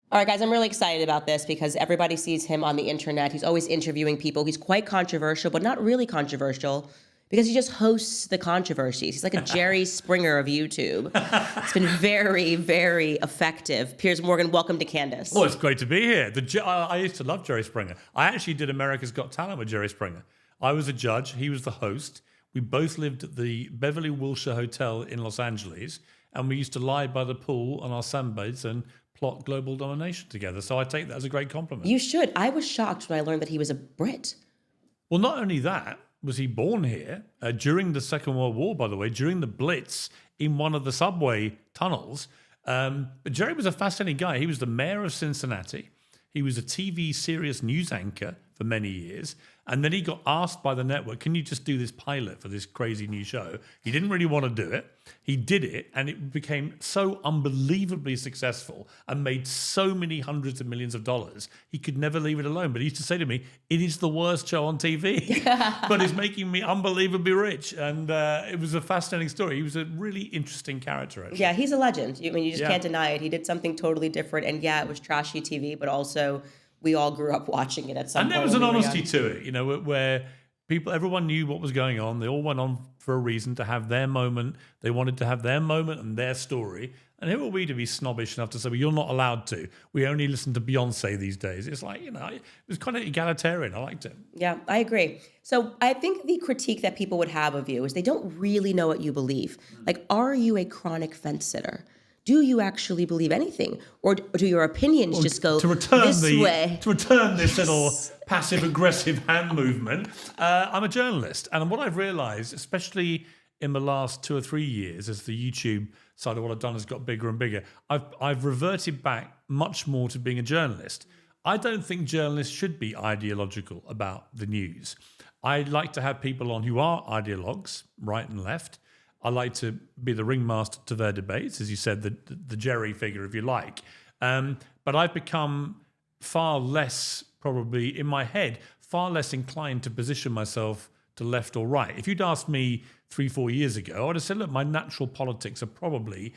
All right, guys, I'm really excited about this because everybody sees him on the internet. He's always interviewing people. He's quite controversial, but not really controversial because he just hosts the controversies. He's like a Jerry Springer of YouTube. It's been very, very effective. Piers Morgan, welcome to Candace. Well, it's great to be here. I used to love Jerry Springer. I actually did America's Got Talent with Jerry Springer. I was a judge. He was the host. We both lived at the Beverly Wilshire Hotel in Los Angeles, and we used to lie by the pool on our sunbeds and plot global domination together. So I take that as a great compliment. You should. I was shocked when I learned that he was a Brit. Well, not only that, was he born here during the Second World War, by the way, during the Blitz in one of the subway tunnels. But Jerry was a fascinating guy. He was the mayor of Cincinnati. He was a TV serious news anchor for many years. And then he got asked by the network, can you just do this pilot for this crazy new show? He didn't really want to do it. He did it, and it became so unbelievably successful and made so many hundreds of millions of dollars. He could never leave it alone. But he used to say to me, it is the worst show on TV, but it's making me unbelievably rich. And it was a fascinating story. He was a really interesting character, actually. Yeah, he's a legend. I mean, you just can't deny it. He did something totally different. And yeah, it was trashy TV, but also we all grew up watching it at some point. And there was an honesty to it, you know, where everyone knew what was going on. They all went on for a reason to have their moment. They wanted to have their moment and their story. And who are we to be snobbish enough to say, well, you're not allowed to. We only listen to Beyonce these days. It's like, you know, it was kind of egalitarian. I liked it. Yeah, I agree. So I think the critique that people would have of you is they don't really know what you believe. Like, are you a chronic fence sitter? Do you actually believe anything? Or do your opinions just go this way? To return this little passive-aggressive hand movement, I'm a journalist. And what I've realized, especially in the last 2 or 3 years, as the YouTube side of what I've done has got bigger and bigger, I've reverted back much more to being a journalist. I don't think journalists should be ideological about the news. I like to have people on who are ideologues, right and left. I like to be the ringmaster to their debates, as you said, the Jerry figure, if you like. But I've become far less, probably in my head, far less inclined to position myself to left or right. If you'd asked me 3-4 years ago, I'd have said, look, my natural politics are probably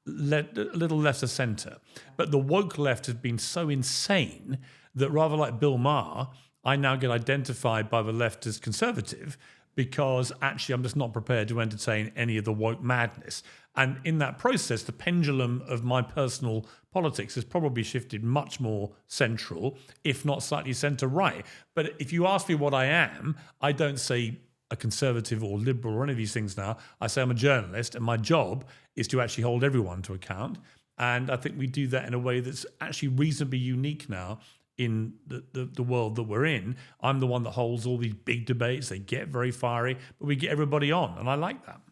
a little left of centre. But the woke left has been so insane that rather like Bill Maher, I now get identified by the left as conservative, because actually I'm just not prepared to entertain any of the woke madness. And in that process, the pendulum of my personal politics has probably shifted much more central, if not slightly centre-right. But if you ask me what I am, I don't say a conservative or liberal or any of these things now. I say I'm a journalist, and my job is to actually hold everyone to account. And I think we do that in a way that's actually reasonably unique now in the world that we're in. I'm the one that holds all these big debates. They get very fiery, but we get everybody on, and I like that.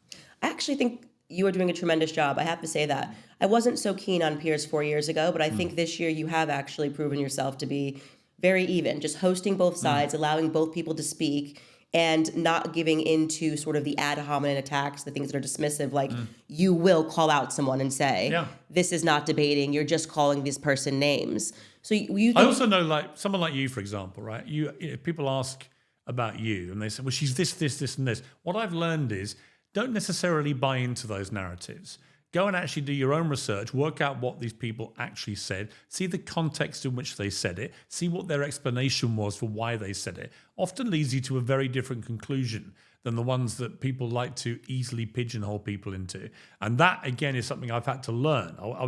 I actually think you are doing a tremendous job. I have to say that. I wasn't so keen on Piers 4 years ago, but I think this year you have actually proven yourself to be very even, just hosting both sides, allowing both people to speak, and not giving into sort of the ad hominem attacks, the things that are dismissive, like you will call out someone and say, this is not debating, you're just calling this person names. So you I also know, like someone like you, for example, right? You know, people ask about you and they say, well, she's this, and this. What I've learned is don't necessarily buy into those narratives. Go and actually do your own research, work out what these people actually said, see the context in which they said it, see what their explanation was for why they said it. Often leads you to a very different conclusion than the ones that people like to easily pigeonhole people into. And that, again, is something I've had to learn. I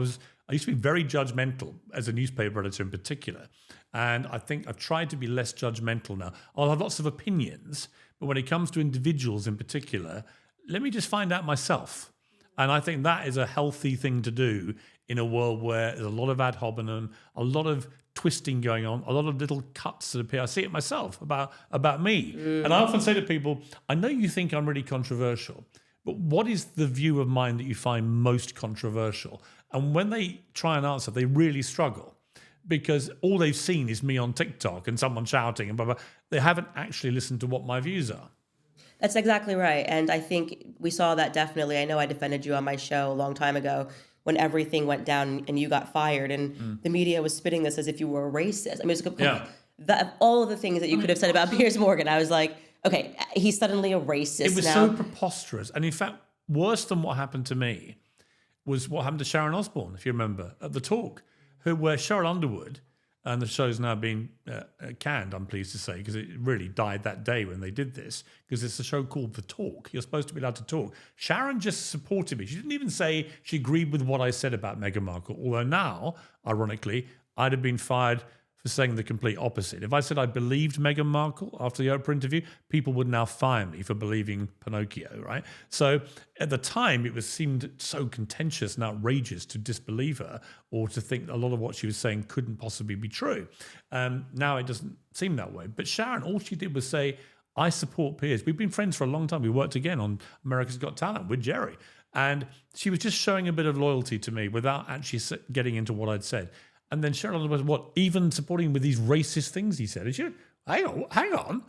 used to be very judgmental as a newspaper editor in particular. And I think I've tried to be less judgmental now. I'll have lots of opinions, but when it comes to individuals in particular, let me just find out myself. And I think that is a healthy thing to do in a world where there's a lot of ad hominem, a lot of twisting going on, a lot of little cuts that appear. I see it myself about me. And I often say to people, I know you think I'm really controversial, but what is the view of mine that you find most controversial? And when they try and answer, they really struggle because all they've seen is me on TikTok and someone shouting and blah, blah. They haven't actually listened to what my views are. That's exactly right. And I think we saw that definitely. I know I defended you on my show a long time ago when everything went down and you got fired and the media was spitting this as if you were a racist. I mean, all of the things that you could have said about Piers Morgan, I was like, okay, he's suddenly a racist now. It was so preposterous. And in fact, worse than what happened to me was what happened to Sharon Osborne, if you remember, at the talk, where Cheryl Underwood, and the show's now been canned, I'm pleased to say, because it really died that day when they did this, because it's a show called The Talk. You're supposed to be allowed to talk. Sharon just supported me. She didn't even say she agreed with what I said about Meghan Markle, although now, ironically, I'd have been fired for saying the complete opposite. If I said I believed Meghan Markle after the Oprah interview, people would now fire me for believing Pinocchio, right? So at the time, it seemed so contentious and outrageous to disbelieve her or to think a lot of what she was saying couldn't possibly be true. Now it doesn't seem that way. But Sharon, all she did was say, I support Piers. We've been friends for a long time. We worked again on America's Got Talent with Jerry. And she was just showing a bit of loyalty to me without actually getting into what I'd said. And then Cheryl was, even supporting him with these racist things he said. And she went, hang on.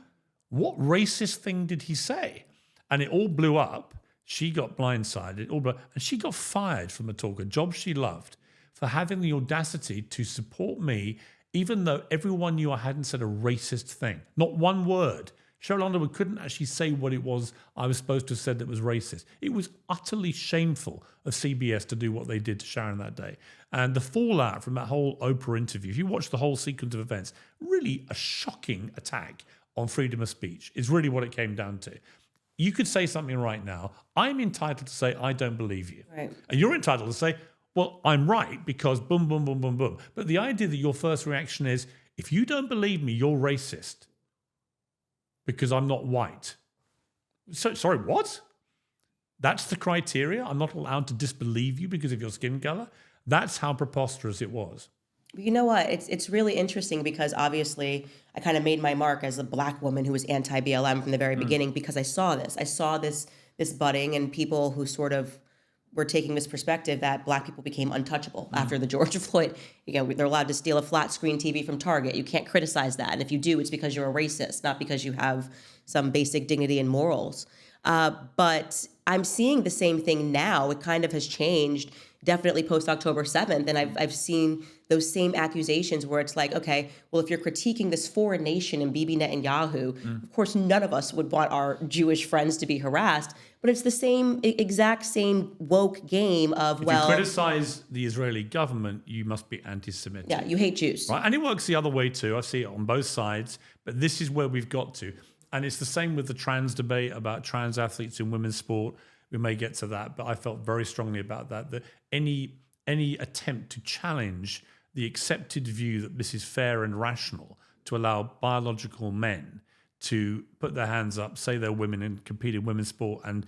What racist thing did he say? And it all blew up. She got blindsided. And she got fired from a talk, a job she loved, for having the audacity to support me, even though everyone knew I hadn't said a racist thing. Not one word. Cheryl Underwood couldn't actually say what it was I was supposed to have said that was racist. It was utterly shameful of CBS to do what they did to Sharon that day. And the fallout from that whole Oprah interview, if you watch the whole sequence of events, really a shocking attack on freedom of speech is really what it came down to. You could say something right now. I'm entitled to say, I don't believe you. Right. And you're entitled to say, well, I'm right because boom, boom, boom, boom, boom. But the idea that your first reaction is, if you don't believe me, you're racist because I'm not white. So, sorry, what? That's the criteria? I'm not allowed to disbelieve you because of your skin color? That's how preposterous it was. You know what? It's really interesting because obviously I kind of made my mark as a Black woman who was anti-BLM from the very beginning because I saw this. I saw this budding and people who sort of were taking this perspective that Black people became untouchable after the George Floyd. They're allowed to steal a flat screen TV from Target. You can't criticize that. And if you do, it's because you're a racist, not because you have some basic dignity and morals. But I'm seeing the same thing now. It kind of has changed, definitely post October 7th. And I've seen those same accusations where it's like, okay, well, if you're critiquing this foreign nation and Bibi Netanyahu, of course, none of us would want our Jewish friends to be harassed. But it's the exact same woke game of, if you criticize the Israeli government, you must be anti-Semitic. Yeah, you hate Jews. Right? And it works the other way too. I see it on both sides. But this is where we've got to. And it's the same with the trans debate about trans athletes in women's sport. We may get to that, but I felt very strongly about that any attempt to challenge the accepted view that this is fair and rational to allow biological men to put their hands up, say they're women and compete in women's sport and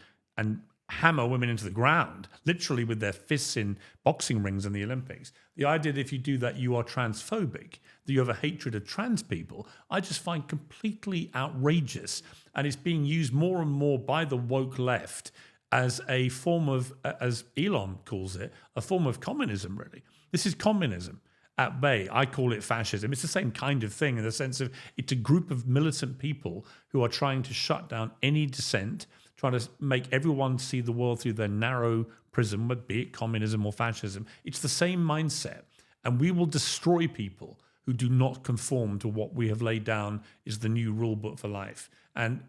hammer women into the ground, literally with their fists in boxing rings in the Olympics. The idea that if you do that, you are transphobic, that you have a hatred of trans people, I just find completely outrageous. And it's being used more and more by the woke left as a form of, as Elon calls it, a form of communism, really. This is communism at bay. I call it fascism. It's the same kind of thing in the sense of it's a group of militant people who are trying to shut down any dissent, trying to make everyone see the world through their narrow prism, be it communism or fascism. It's the same mindset. And we will destroy people who do not conform to what we have laid down is the new rule book for life. And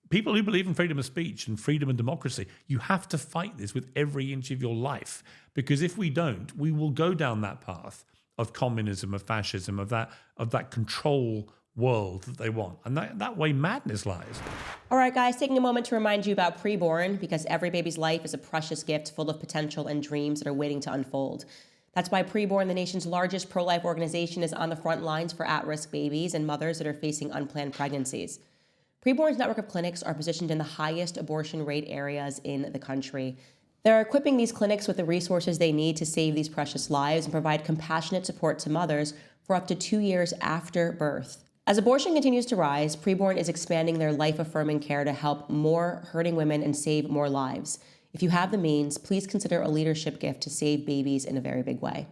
people who believe in freedom of speech and freedom and democracy, you have to fight this with every inch of your life. Because if we don't, we will go down that path of communism, of fascism, of that control world that they want. And that way madness lies. All right, guys, taking a moment to remind you about PreBorn, because every baby's life is a precious gift full of potential and dreams that are waiting to unfold. That's why PreBorn, the nation's largest pro-life organization, is on the front lines for at-risk babies and mothers that are facing unplanned pregnancies. PreBorn's network of clinics are positioned in the highest abortion rate areas in the country. They're equipping these clinics with the resources they need to save these precious lives and provide compassionate support to mothers for up to 2 years after birth. As abortion continues to rise, PreBorn is expanding their life-affirming care to help more hurting women and save more lives. If you have the means, please consider a leadership gift to save babies in a very big way.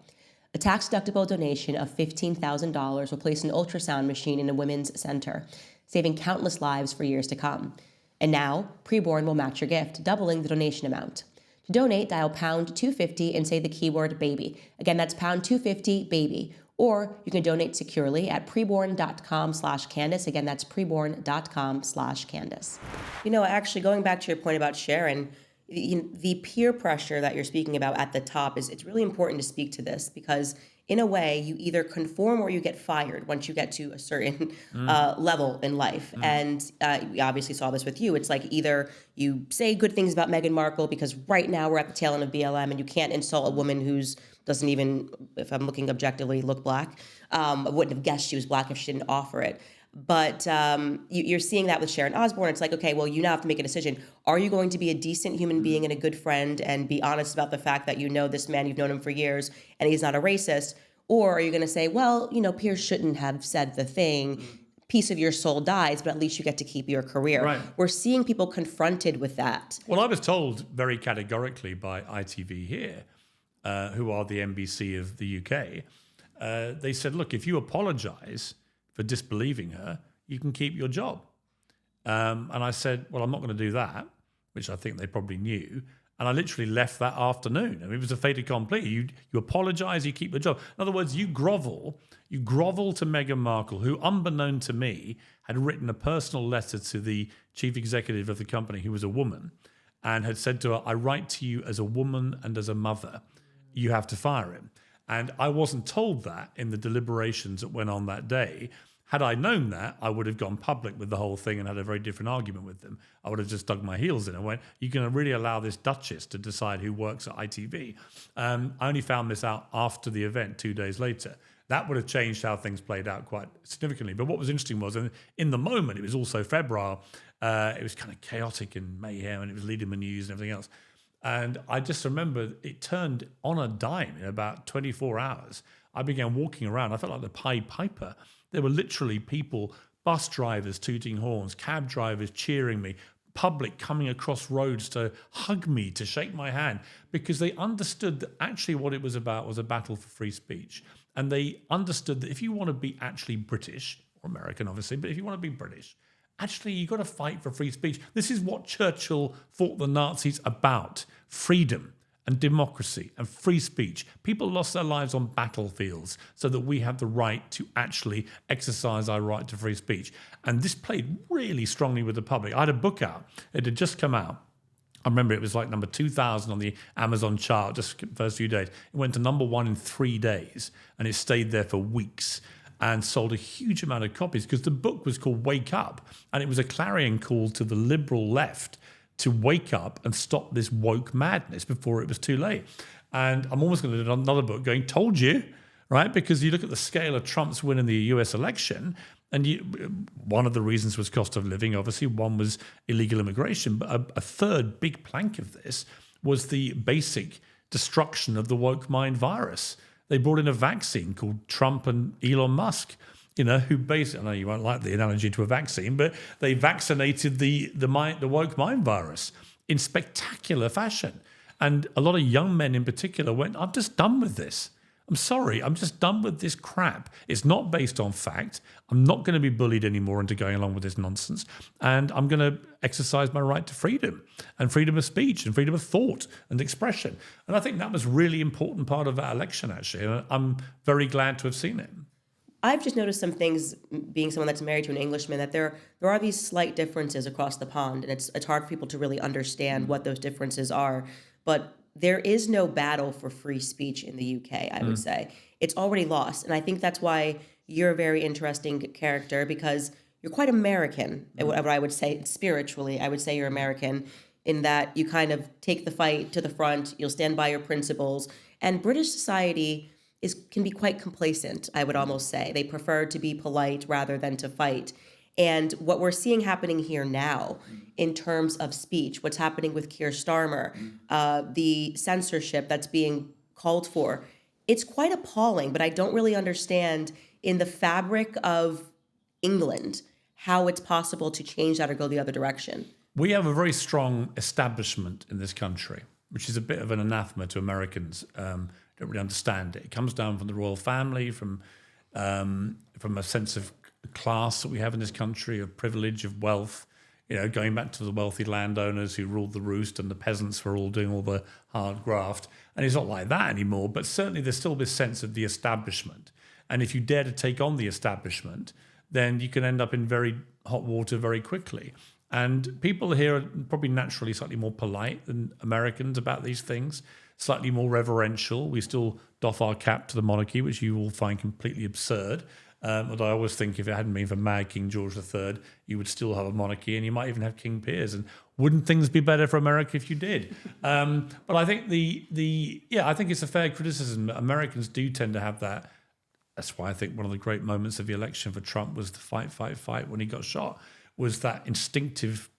A tax-deductible donation of $15,000 will place an ultrasound machine in a women's center, saving countless lives for years to come. And now, PreBorn will match your gift, doubling the donation amount. To donate, dial pound 250 and say the keyword baby. Again, that's pound 250 baby. Or you can donate securely at preborn.com/Candace. Again, that's preborn.com/Candace. Actually, going back to your point about Sharon, the peer pressure that you're speaking about at the top it's really important to speak to this because in a way, you either conform or you get fired once you get to a certain level in life. And we obviously saw this with you. It's like either you say good things about Meghan Markle because right now we're at the tail end of BLM and you can't insult a woman who's doesn't even, if I'm looking objectively, look black. I wouldn't have guessed she was black if she didn't offer it. But you're seeing that with Sharon Osborne. It's like, okay, well, you now have to make a decision. Are you going to be a decent human being and a good friend and be honest about the fact that you know this man, you've known him for years, and he's not a racist? Or are you going to say, well, Piers shouldn't have said the thing. Piece of your soul dies, but at least you get to keep your career. Right. We're seeing people confronted with that. Well, I was told very categorically by ITV here, who are the NBC of the UK, they said, look, if you apologise for disbelieving her, you can keep your job. And I said, well, I'm not going to do that, which I think they probably knew. And I literally left that afternoon. I mean, it was a fait accompli. You apologise, you keep your job. In other words, you grovel to Meghan Markle, who, unbeknown to me, had written a personal letter to the chief executive of the company, who was a woman, and had said to her, I write to you as a woman and as a mother. You have to fire him. And I wasn't told that in the deliberations that went on that day. Had I known that, I would have gone public with the whole thing and had a very different argument with them. I would have just dug my heels in and went, you can really allow this duchess to decide who works at ITV. I only found this out after the event 2 days later. That would have changed how things played out quite significantly. But what was interesting was, in the moment, it was also febrile. It was kind of chaotic and mayhem, and it was leading the news and everything else. And I just remember it turned on a dime in about 24 hours. I began walking around. I felt like the Pied Piper. There were literally people, bus drivers tooting horns, cab drivers cheering me, public coming across roads to hug me, to shake my hand, because they understood that actually what it was about was a battle for free speech. And they understood that if you want to be actually British, or American obviously, but if you want to be British, actually, you've got to fight for free speech. This is what Churchill fought the Nazis about: freedom and democracy and free speech. People lost their lives on battlefields so that we have the right to actually exercise our right to free speech. And this played really strongly with the public. I had a book out. It had just come out. I remember it was like number 2,000 on the Amazon chart, just the first few days. It went to number 1 in 3 days, and it stayed there for weeks and sold a huge amount of copies because the book was called Wake Up, and it was a clarion call to the liberal left to wake up and stop this woke madness before it was too late. And I'm almost going to do another book going, told you, right? Because you look at the scale of Trump's win in the US election, and one of the reasons was cost of living, obviously. One was illegal immigration. But a third big plank of this was the basic destruction of the woke mind virus. They brought in a vaccine called Trump and Elon Musk, who basically, I know you won't like the analogy to a vaccine, but they vaccinated the woke mind virus in spectacular fashion. And a lot of young men in particular went, I'm just done with this. I'm sorry, I'm just done with this crap. It's not based on fact. I'm not going to be bullied anymore into going along with this nonsense. And I'm going to exercise my right to freedom and freedom of speech and freedom of thought and expression. And I think that was a really important part of that election, actually. And I'm very glad to have seen it. I've just noticed some things, being someone that's married to an Englishman, that there are these slight differences across the pond, and it's hard for people to really understand what those differences are. But there is no battle for free speech in the UK, I would say. It's already lost. And I think that's why you're a very interesting character, because you're quite American, whatever I would say spiritually. I would say you're American in that you kind of take the fight to the front, you'll stand by your principles. And British society can be quite complacent, I would almost say. They prefer to be polite rather than to fight. And what we're seeing happening here now in terms of speech, what's happening with Keir Starmer, the censorship that's being called for, it's quite appalling, but I don't really understand in the fabric of England how it's possible to change that or go the other direction. We have a very strong establishment in this country, which is a bit of an anathema to Americans. Don't really understand it. It comes down from the royal family, from a sense of class that we have in this country, of privilege, of wealth, going back to the wealthy landowners who ruled the roost and the peasants were all doing all the hard graft. And it's not like that anymore, but certainly there's still this sense of the establishment. And if you dare to take on the establishment, then you can end up in very hot water very quickly. And people here are probably naturally slightly more polite than Americans about these things. slightly more reverential. We still doff our cap to the monarchy, which you will find completely absurd. But I always think if it hadn't been for Mad King George III, you would still have a monarchy, and you might even have King Piers. And wouldn't things be better for America if you did? But I think I think it's a fair criticism. Americans do tend to have that. That's why I think one of the great moments of the election for Trump was the fight when he got shot, was that instinctive,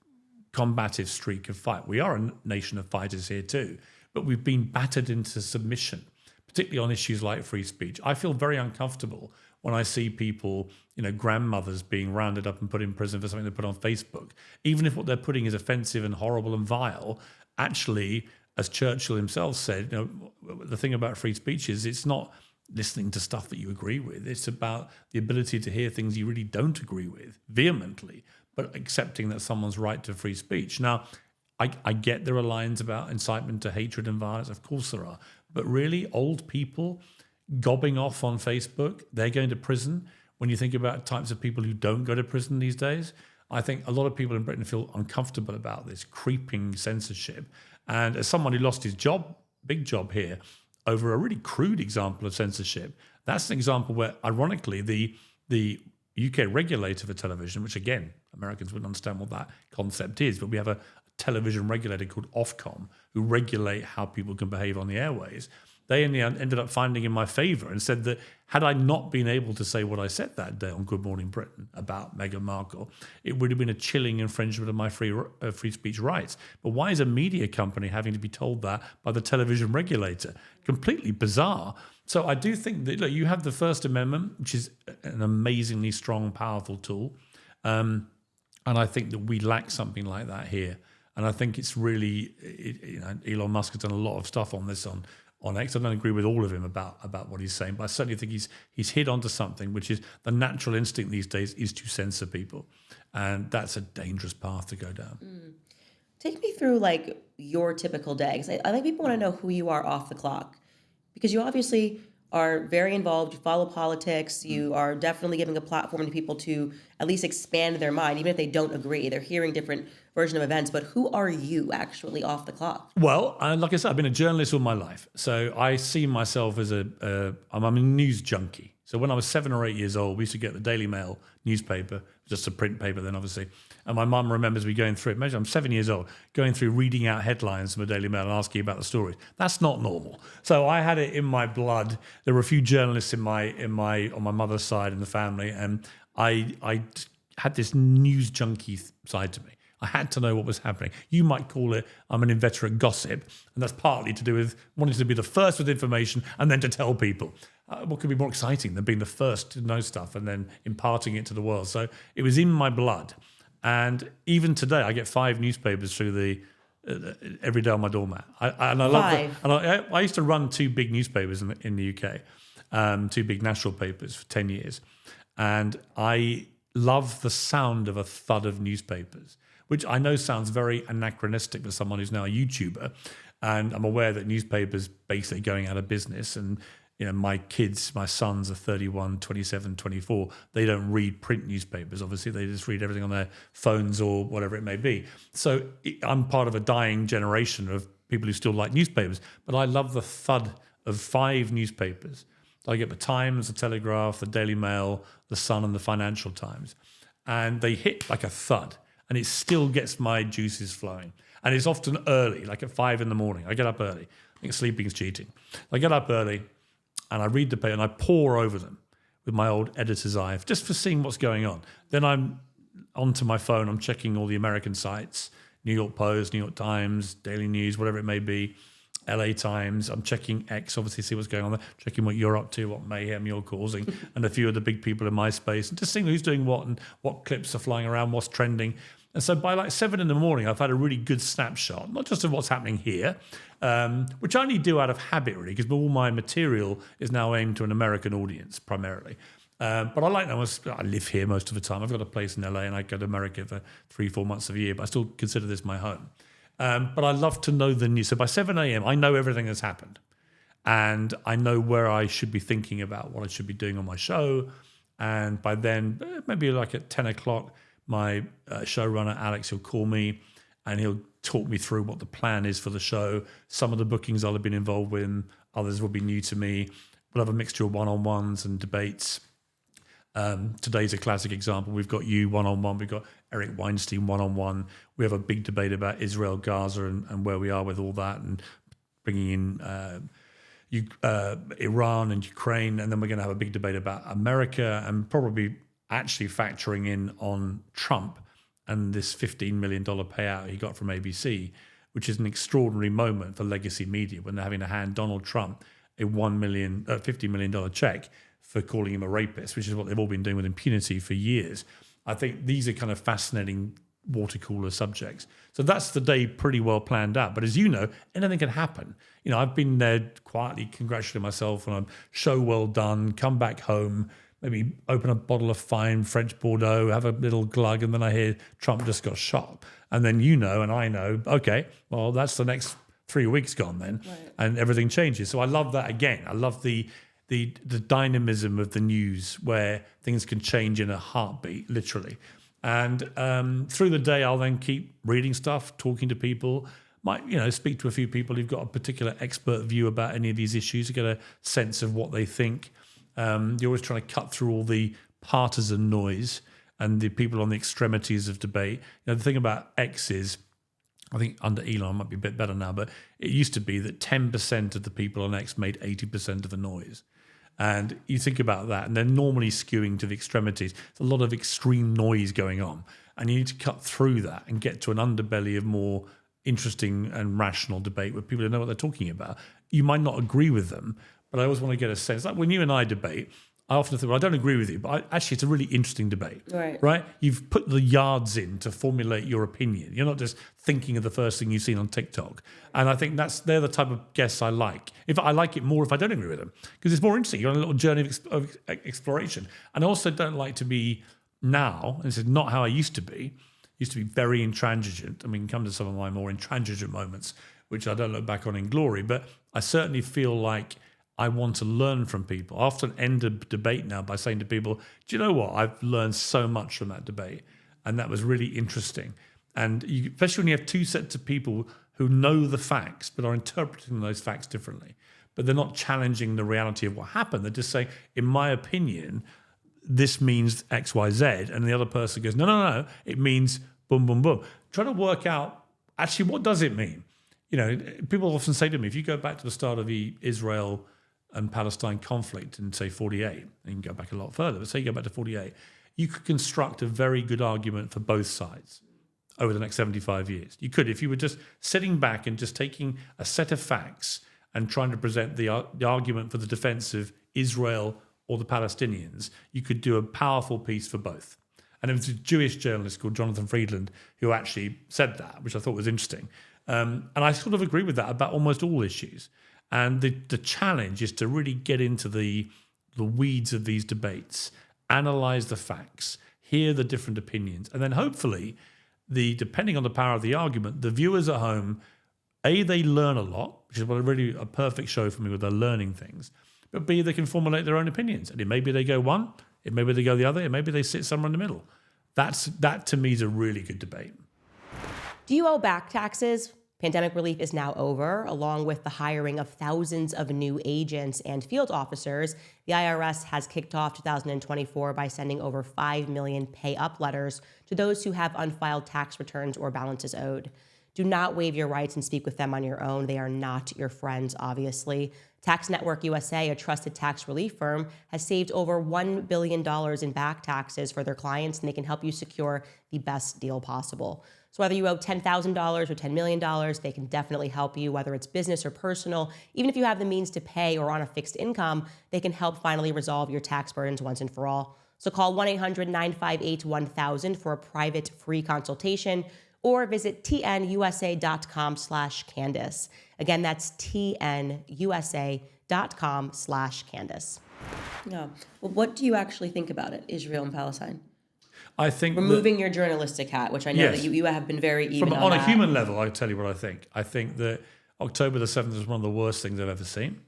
combative streak of fight. We are a nation of fighters here too, but we've been battered into submission, particularly on issues like free speech. I feel very uncomfortable when I see people, grandmothers being rounded up and put in prison for something they put on Facebook. Even if what they're putting is offensive and horrible and vile, actually, as Churchill himself said, the thing about free speech is it's not listening to stuff that you agree with. It's about the ability to hear things you really don't agree with vehemently, but accepting that someone's right to free speech. Now, I get there are lines about incitement to hatred and violence. Of course there are. But really, old people gobbing off on Facebook, they're going to prison. When you think about types of people who don't go to prison these days, I think a lot of people in Britain feel uncomfortable about this creeping censorship. And as someone who lost his job, big job here, over a really crude example of censorship, that's an example where, ironically, the UK regulator for television, which again, Americans wouldn't understand what that concept is, but we have a television regulator called Ofcom who regulate how people can behave on the airways. They in the end ended up finding in my favour and said that had I not been able to say what I said that day on Good Morning Britain about Meghan Markle, it would have been a chilling infringement of my free speech rights. But why is a media company having to be told that by the television regulator? Completely bizarre. So I do think that you have the First Amendment, which is an amazingly strong, powerful tool. And I think that we lack something like that here. And I think it's really, Elon Musk has done a lot of stuff on this on X. I don't agree with all of him about what he's saying, but I certainly think he's hit onto something, which is the natural instinct these days is to censor people. And that's a dangerous path to go down. Take me through your typical day. 'Cause I think people want to know who you are off the clock, because you obviously are very involved. You follow politics. You are definitely giving a platform to people to at least expand their mind, even if they don't agree. They're hearing different version of events. But who are you actually off the clock? Well, like I said, I've been a journalist all my life. So I see myself as I'm a news junkie. So when I was 7 or 8 years old, we used to get the Daily Mail newspaper, just a print paper then, obviously. And my mum remembers me going through it. Imagine I'm 7 years old, going through reading out headlines from the Daily Mail and asking about the stories. That's not normal. So I had it in my blood. There were a few journalists on my mother's side in the family, and I had this news junkie side to me. I had to know what was happening. You might call it I'm an inveterate gossip, and that's partly to do with wanting to be the first with information and then to tell people. What could be more exciting than being the first to know stuff and then imparting it to the world? So it was in my blood. And even today, I get 5 newspapers through every day on my doormat. I love it. And I used to run 2 big newspapers in the UK, 2 big national papers for 10 years. And I love the sound of a thud of newspapers, which I know sounds very anachronistic for someone who's now a YouTuber. And I'm aware that newspapers basically going out of business. And my sons are 31, 27, 24. They don't read print newspapers, obviously. They just read everything on their phones or whatever it may be. So I'm part of a dying generation of people who still like newspapers. But I love the thud of 5 newspapers. I get the Times, the Telegraph, the Daily Mail, the Sun, and the Financial Times. And they hit like a thud. And it still gets my juices flowing. And it's often early, like at 5 in the morning. I get up early. I think sleeping is cheating. I get up early and I read the paper and I pore over them with my old editor's eye just for seeing what's going on. Then I'm onto my phone. I'm checking all the American sites, New York Post, New York Times, Daily News, whatever it may be, LA Times. I'm checking X, obviously, see what's going on there, checking what you're up to, what mayhem you're causing, and a few of the big people in my space, and just seeing who's doing what and what clips are flying around, what's trending. And so by 7 in the morning, I've had a really good snapshot, not just of what's happening here, which I only do out of habit, really, because all my material is now aimed to an American audience, primarily. But I live here most of the time. I've got a place in LA and I go to America for 3-4 months of a year, but I still consider this my home. But I love to know the news. So by 7 a.m., I know everything that's happened. And I know where I should be thinking about what I should be doing on my show. And by then, maybe at 10 o'clock, my showrunner, Alex, will call me and he'll talk me through what the plan is for the show. Some of the bookings I'll have been involved with, others will be new to me. We'll have a mixture of one-on-ones and debates. Today's a classic example. We've got you one-on-one. We've got Eric Weinstein one-on-one. We have a big debate about Israel, Gaza, and where we are with all that, and bringing in Iran and Ukraine. And then we're going to have a big debate about America, and probably actually factoring in on Trump and this $15 million payout he got from ABC, which is an extraordinary moment for legacy media when they're having to hand Donald Trump a $50 million check for calling him a rapist, which is what they've all been doing with impunity for years. I think these are kind of fascinating water cooler subjects. So that's the day pretty well planned out. But as you know, anything can happen. You know, I've been there quietly congratulating myself on a show well done, come back home, maybe open a bottle of fine French Bordeaux, have a little glug, and then I hear Trump just got shot. And then you know, and I know, okay, well, that's the next 3 weeks gone then, right, and everything changes. So I love that again. I love the dynamism of the news where things can change in a heartbeat, literally. And through the day, I'll then keep reading stuff, talking to people, might speak to a few people who've got a particular expert view about any of these issues to get a sense of what they think. You're always trying to cut through all the partisan noise and the people on the extremities of debate. The thing about X is, I think under Elon, it might be a bit better now, but it used to be that 10% of the people on X made 80% of the noise. And you think about that, and they're normally skewing to the extremities. There's a lot of extreme noise going on, and you need to cut through that and get to an underbelly of more interesting and rational debate where people know what they're talking about. You might not agree with them, but I always want to get a sense. Like when you and I debate, I often think, well, I don't agree with you, but actually it's a really interesting debate, right? You've put the yards in to formulate your opinion. You're not just thinking of the first thing you've seen on TikTok. And I think they're the type of guests I like. If I like it more if I don't agree with them, because it's more interesting. You're on a little journey of exploration. And I also don't like to be now, and this is not how I used to be very intransigent. I mean, come to some of my more intransigent moments, which I don't look back on in glory, but I certainly feel like I want to learn from people. I often end a debate now by saying to people, do you know what? I've learned so much from that debate. And that was really interesting. And especially when you have two sets of people who know the facts, but are interpreting those facts differently. But they're not challenging the reality of what happened. They're just saying, in my opinion, this means X, Y, Z. And the other person goes, no, it means boom, boom, boom. Try to work out, actually, what does it mean? People often say to me, if you go back to the start of the Israel and Palestine conflict in, say, 48, and you can go back a lot further, but say you go back to 48, you could construct a very good argument for both sides over the next 75 years. You could, if you were just sitting back and just taking a set of facts and trying to present the argument for the defense of Israel or the Palestinians, you could do a powerful piece for both. And there was a Jewish journalist called Jonathan Friedland who actually said that, which I thought was interesting. And I sort of agree with that about almost all issues. And the challenge is to really get into the weeds of these debates, analyze the facts, hear the different opinions, and then hopefully, depending on the power of the argument, the viewers at home, A, they learn a lot, which is really a perfect show for me where they're learning things, but B, they can formulate their own opinions. And it maybe they go one, it maybe they go the other, it maybe they sit somewhere in the middle. That to me is a really good debate. Do you owe back taxes? Pandemic relief is now over. Along with the hiring of thousands of new agents and field officers, the IRS has kicked off 2024 by sending over 5 million pay-up letters to those who have unfiled tax returns or balances owed. Do not waive your rights and speak with them on your own. They are not your friends, obviously. Tax Network USA, a trusted tax relief firm, has saved over $1 billion in back taxes for their clients, and they can help you secure the best deal possible. So whether you owe $10,000 or $10 million, they can definitely help you, whether it's business or personal. Even if you have the means to pay or on a fixed income, they can help finally resolve your tax burdens once and for all. So call 1-800-958-1000 for a private free consultation, or visit tnusa.com/Candace. Again, that's tnusa.com/Candace. Yeah. Well, what do you actually think about it, Israel and Palestine? I think removing your journalistic hat, which I know that you have been very even on a human level, I tell you what I think. I think that October the 7th was one of the worst things I've ever seen.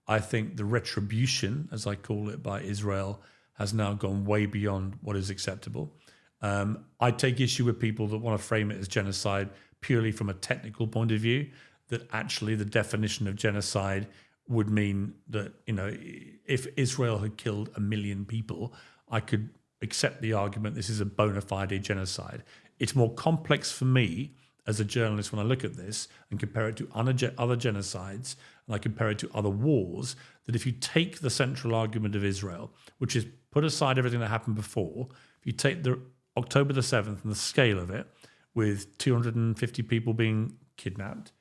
I think the retribution, as I call it, by Israel has now gone way beyond what is acceptable. I take issue with people that want to frame it as genocide purely from a technical point of view, that actually the definition of genocide would mean that, if Israel had killed 1 million people, I could accept the argument this is a bona fide genocide. It's more complex for me as a journalist when I look at this and compare it to other genocides, and I compare it to other wars, that if you take the central argument of Israel, which is put aside everything that happened before, if you take the October the 7th and the scale of it, with 250 people being kidnapped,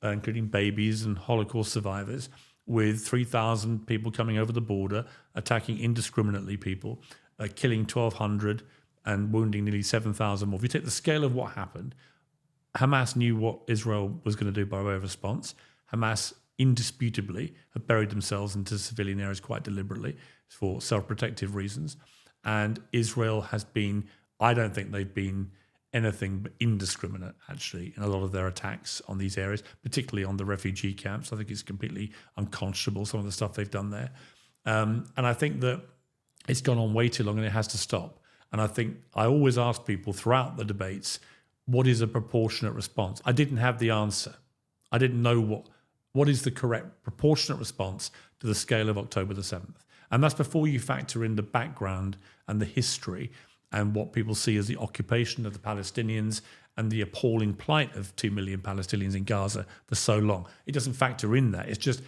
including babies and Holocaust survivors, with 3,000 people coming over the border, attacking indiscriminately people, killing 1,200 and wounding nearly 7,000 more. If you take the scale of what happened, Hamas knew what Israel was going to do by way of response. Hamas indisputably have buried themselves into civilian areas quite deliberately for self-protective reasons. And Israel has been, I don't think they've been anything but indiscriminate, actually, in a lot of their attacks on these areas, particularly on the refugee camps. I think it's completely unconscionable, some of the stuff they've done there. And I think that it's gone on way too long and it has to stop. And I think I always ask people throughout the debates, what is a proportionate response? I didn't have the answer. I didn't know what is the correct proportionate response to the scale of October the 7th. And that's before you factor in the background and the history and what people see as the occupation of the Palestinians and the appalling plight of 2 million Palestinians in Gaza for so long. It doesn't factor in that. It's just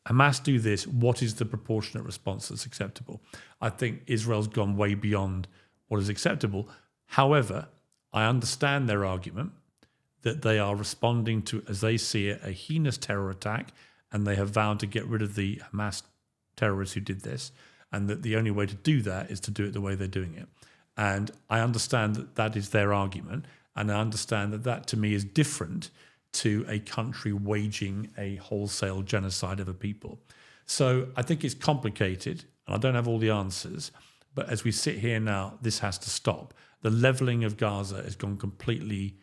Hamas do this. What is the proportionate response that's acceptable? I think Israel's gone way beyond what is acceptable. However, I understand their argument that they are responding to, as they see it, a heinous terror attack, and they have vowed to get rid of the Hamas terrorists who did this, and that the only way to do that is to do it the way they're doing it. And I understand that that is their argument, and I understand that that to me is different to a country waging a wholesale genocide of a people. So I think it's complicated, and I don't have all the answers, but as we sit here now, this has to stop. The levelling of Gaza has gone completely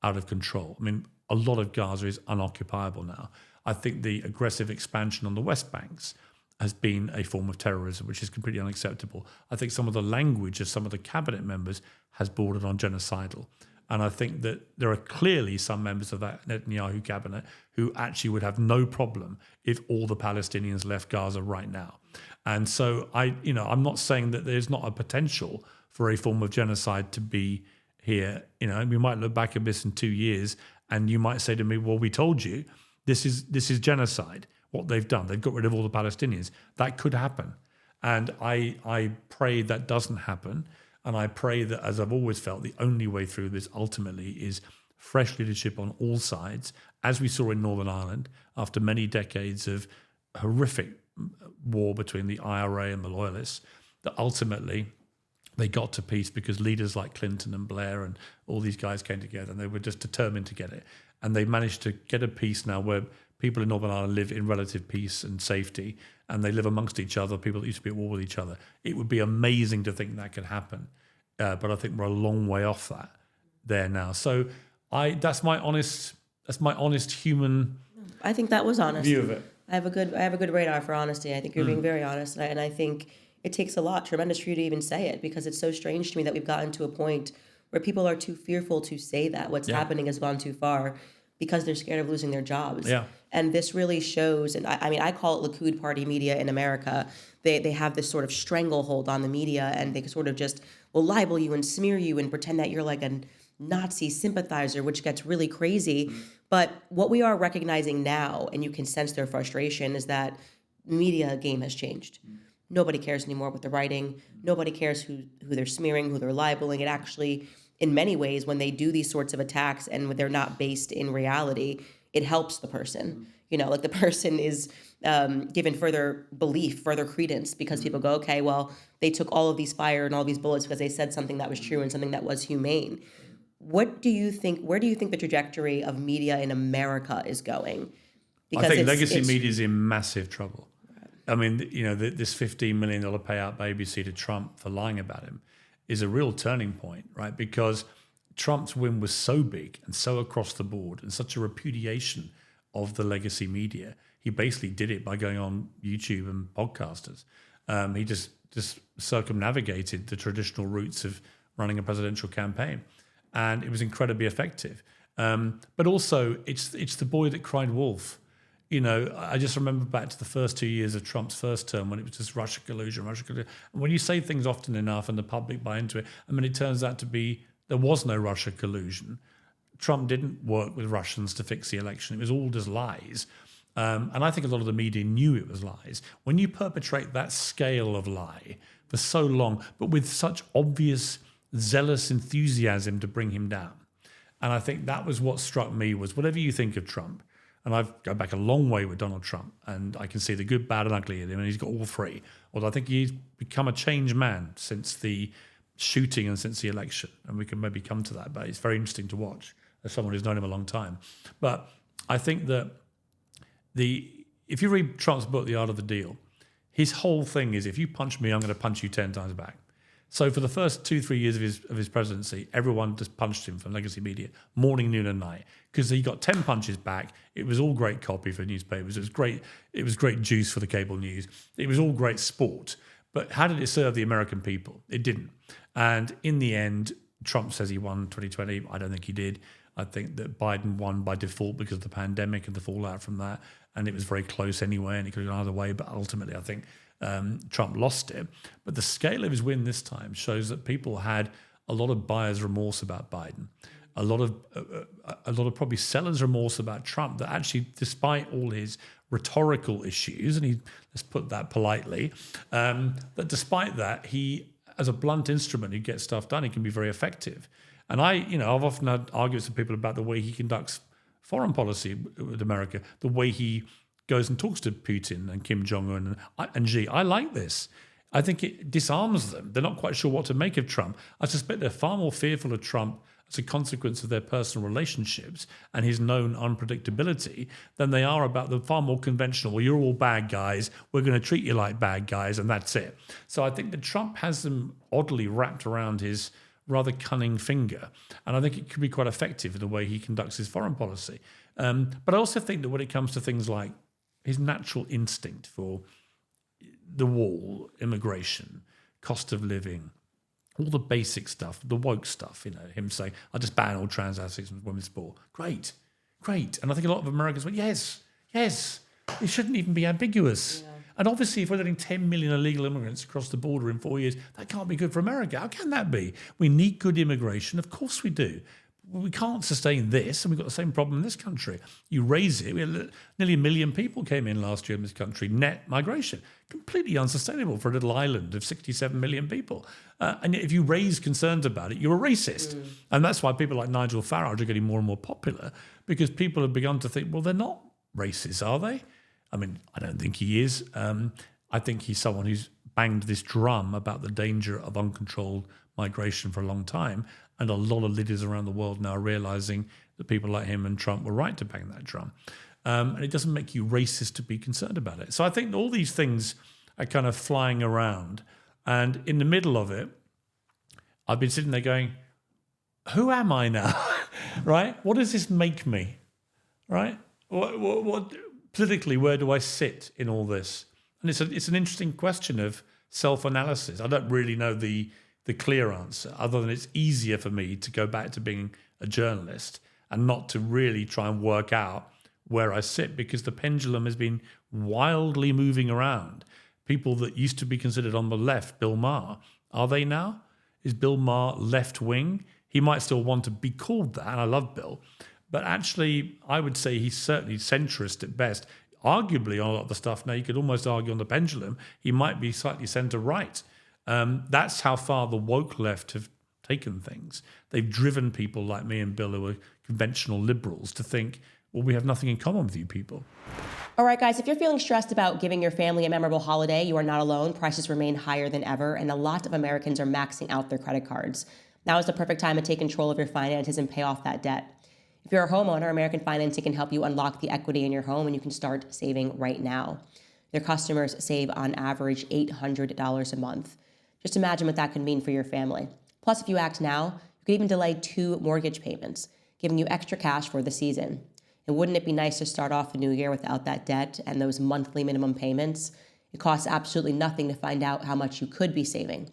out of control. I mean, a lot of Gaza is unoccupiable now. I think the aggressive expansion on the West Banks has been a form of terrorism, which is completely unacceptable. I think some of the language of some of the cabinet members has bordered on genocidal. And I think that there are clearly some members of that Netanyahu cabinet who actually would have no problem if all the Palestinians left Gaza right now. And so I'm not saying that there's not a potential for a form of genocide to be here. We might look back at this in 2 years and you might say to me, well, we told you this is genocide, what they've done. They've got rid of all the Palestinians. That could happen. And I pray that doesn't happen. And I pray that, as I've always felt, the only way through this ultimately is fresh leadership on all sides, as we saw in Northern Ireland after many decades of horrific war between the IRA and the Loyalists, that ultimately they got to peace because leaders like Clinton and Blair and all these guys came together and they were just determined to get it. And they managed to get a peace now where people in Northern Ireland live in relative peace and safety, and they live amongst each other, people that used to be at war with each other. It would be amazing to think that could happen. But I think we're a long way off that there now. So that's my honest human. I think that was honest. View of it. I have a good radar for honesty. I think you're being very honest, and I think it takes a lot, tremendous for you to even say it, because it's so strange to me that we've gotten to a point where people are too fearful to say that what's happening has gone too far because they're scared of losing their jobs. Yeah. And this really shows, and I call it Likud Party media in America. They have this sort of stranglehold on the media, and they sort of just will libel you and smear you and pretend that you're like a Nazi sympathizer, which gets really crazy. But what we are recognizing now, and you can sense their frustration, is that media game has changed. Nobody cares anymore what they're writing. Nobody cares who they're smearing, who they're libeling. It actually, in many ways, when they do these sorts of attacks and when they're not based in reality, it helps the person. Like the person is given further belief, further credence, because people go, okay, well, they took all of these fire and all these bullets because they said something that was true and something that was humane. What do you think? Where do you think the trajectory of media in America is going? Because I think legacy media is in massive trouble. I mean, this $15 million payout by ABC to Trump for lying about him is a real turning point, right? Because Trump's win was so big and so across the board and such a repudiation of the legacy media. He basically did it by going on YouTube and podcasters. He just circumnavigated the traditional routes of running a presidential campaign. And it was incredibly effective. But also, it's the boy that cried wolf. You know, I just remember back to the first 2 years of Trump's first term when it was just Russia collusion. And when you say things often enough and the public buy into it, I mean, it turns out to be there was no Russia collusion. Trump didn't work with Russians to fix the election. It was all just lies. And I think a lot of the media knew it was lies. When you perpetrate that scale of lie for so long, but with such obvious, zealous enthusiasm to bring him down. And I think that was what struck me was whatever you think of Trump, and I've gone back a long way with Donald Trump, and I can see the good, bad, and ugly in him, and he's got all three. Although I think he's become a changed man since the shooting and since the election, and we can maybe come to that, but it's very interesting to watch as someone who's known him a long time. But I think that if you read Trump's book, The Art of the Deal, his whole thing is if you punch me, I'm going to punch you 10 times back. So for the first 2-3 years of his presidency, everyone just punched him from legacy media, morning, noon, and night, because he got 10 punches back. It was all great copy for newspapers. It was great. It was great juice for the cable news. It was all great sport. But how did it serve the American people? It didn't. And in the end, Trump says he won 2020. I don't think he did. I think that Biden won by default because of the pandemic and the fallout from that. And it was very close anyway, and it could have gone either way. But ultimately, I think Trump lost it. But the scale of his win this time shows that people had a lot of buyer's remorse about Biden, a lot of probably seller's remorse about Trump, that actually, despite all his rhetorical issues, and let's put that politely, that despite that, he, as a blunt instrument who gets stuff done, he can be very effective. And I've often had arguments with people about the way he conducts foreign policy with America, the way he goes and talks to Putin and Kim Jong-un and Xi. I like this. I think it disarms them. They're not quite sure what to make of Trump. I suspect they're far more fearful of Trump as a consequence of their personal relationships and his known unpredictability than they are about the far more conventional, well, you're all bad guys, we're going to treat you like bad guys, and that's it. So I think that Trump has them oddly wrapped around his rather cunning finger. And I think it could be quite effective in the way he conducts his foreign policy. But I also think that when it comes to things like his natural instinct for the wall, immigration, cost of living, all the basic stuff, the woke stuff, him saying, I'll just ban all trans athletes from women's sport. Great. And I think a lot of Americans went, yes, it shouldn't even be ambiguous. Yeah. And obviously, if we're letting 10 million illegal immigrants across the border in 4 years, that can't be good for America. How can that be? We need good immigration. Of course we do. We can't sustain this, and we've got the same problem in this country. You raise it. We had nearly 1 million people came in last year in this country, net migration. Completely unsustainable for a little island of 67 million people. And yet if you raise concerns about it, you're a racist. And that's why people like Nigel Farage are getting more and more popular, because people have begun to think, well, they're not racist, are they? I mean, I don't think he is. I think he's someone who's banged this drum about the danger of uncontrolled migration for a long time. And a lot of leaders around the world now are realizing that people like him and Trump were right to bang that drum. And it doesn't make you racist to be concerned about it. So I think all these things are kind of flying around. And in the middle of it, I've been sitting there going, who am I now? Right? What does this make me? Right? What politically, where do I sit in all this? And it's an interesting question of self-analysis. I don't really know the clear answer, other than it's easier for me to go back to being a journalist and not to really try and work out where I sit, because the pendulum has been wildly moving around. People that used to be considered on the left, Bill Maher, are they now? Is Bill Maher left-wing? He might still want to be called that, and I love Bill, but actually I would say he's certainly centrist at best. Arguably on a lot of the stuff now, you could almost argue on the pendulum, he might be slightly centre-right. That's how far the woke left have taken things. They've driven people like me and Bill, who are conventional liberals, to think, well, we have nothing in common with you people. All right, guys, if you're feeling stressed about giving your family a memorable holiday, you are not alone. Prices remain higher than ever, and a lot of Americans are maxing out their credit cards. Now is the perfect time to take control of your finances and pay off that debt. If you're a homeowner, American Financing can help you unlock the equity in your home, and you can start saving right now. Their customers save on average $800 a month. Just imagine what that could mean for your family. Plus, if you act now, you could even delay 2 mortgage payments, giving you extra cash for the season. And wouldn't it be nice to start off the new year without that debt and those monthly minimum payments? It costs absolutely nothing to find out how much you could be saving.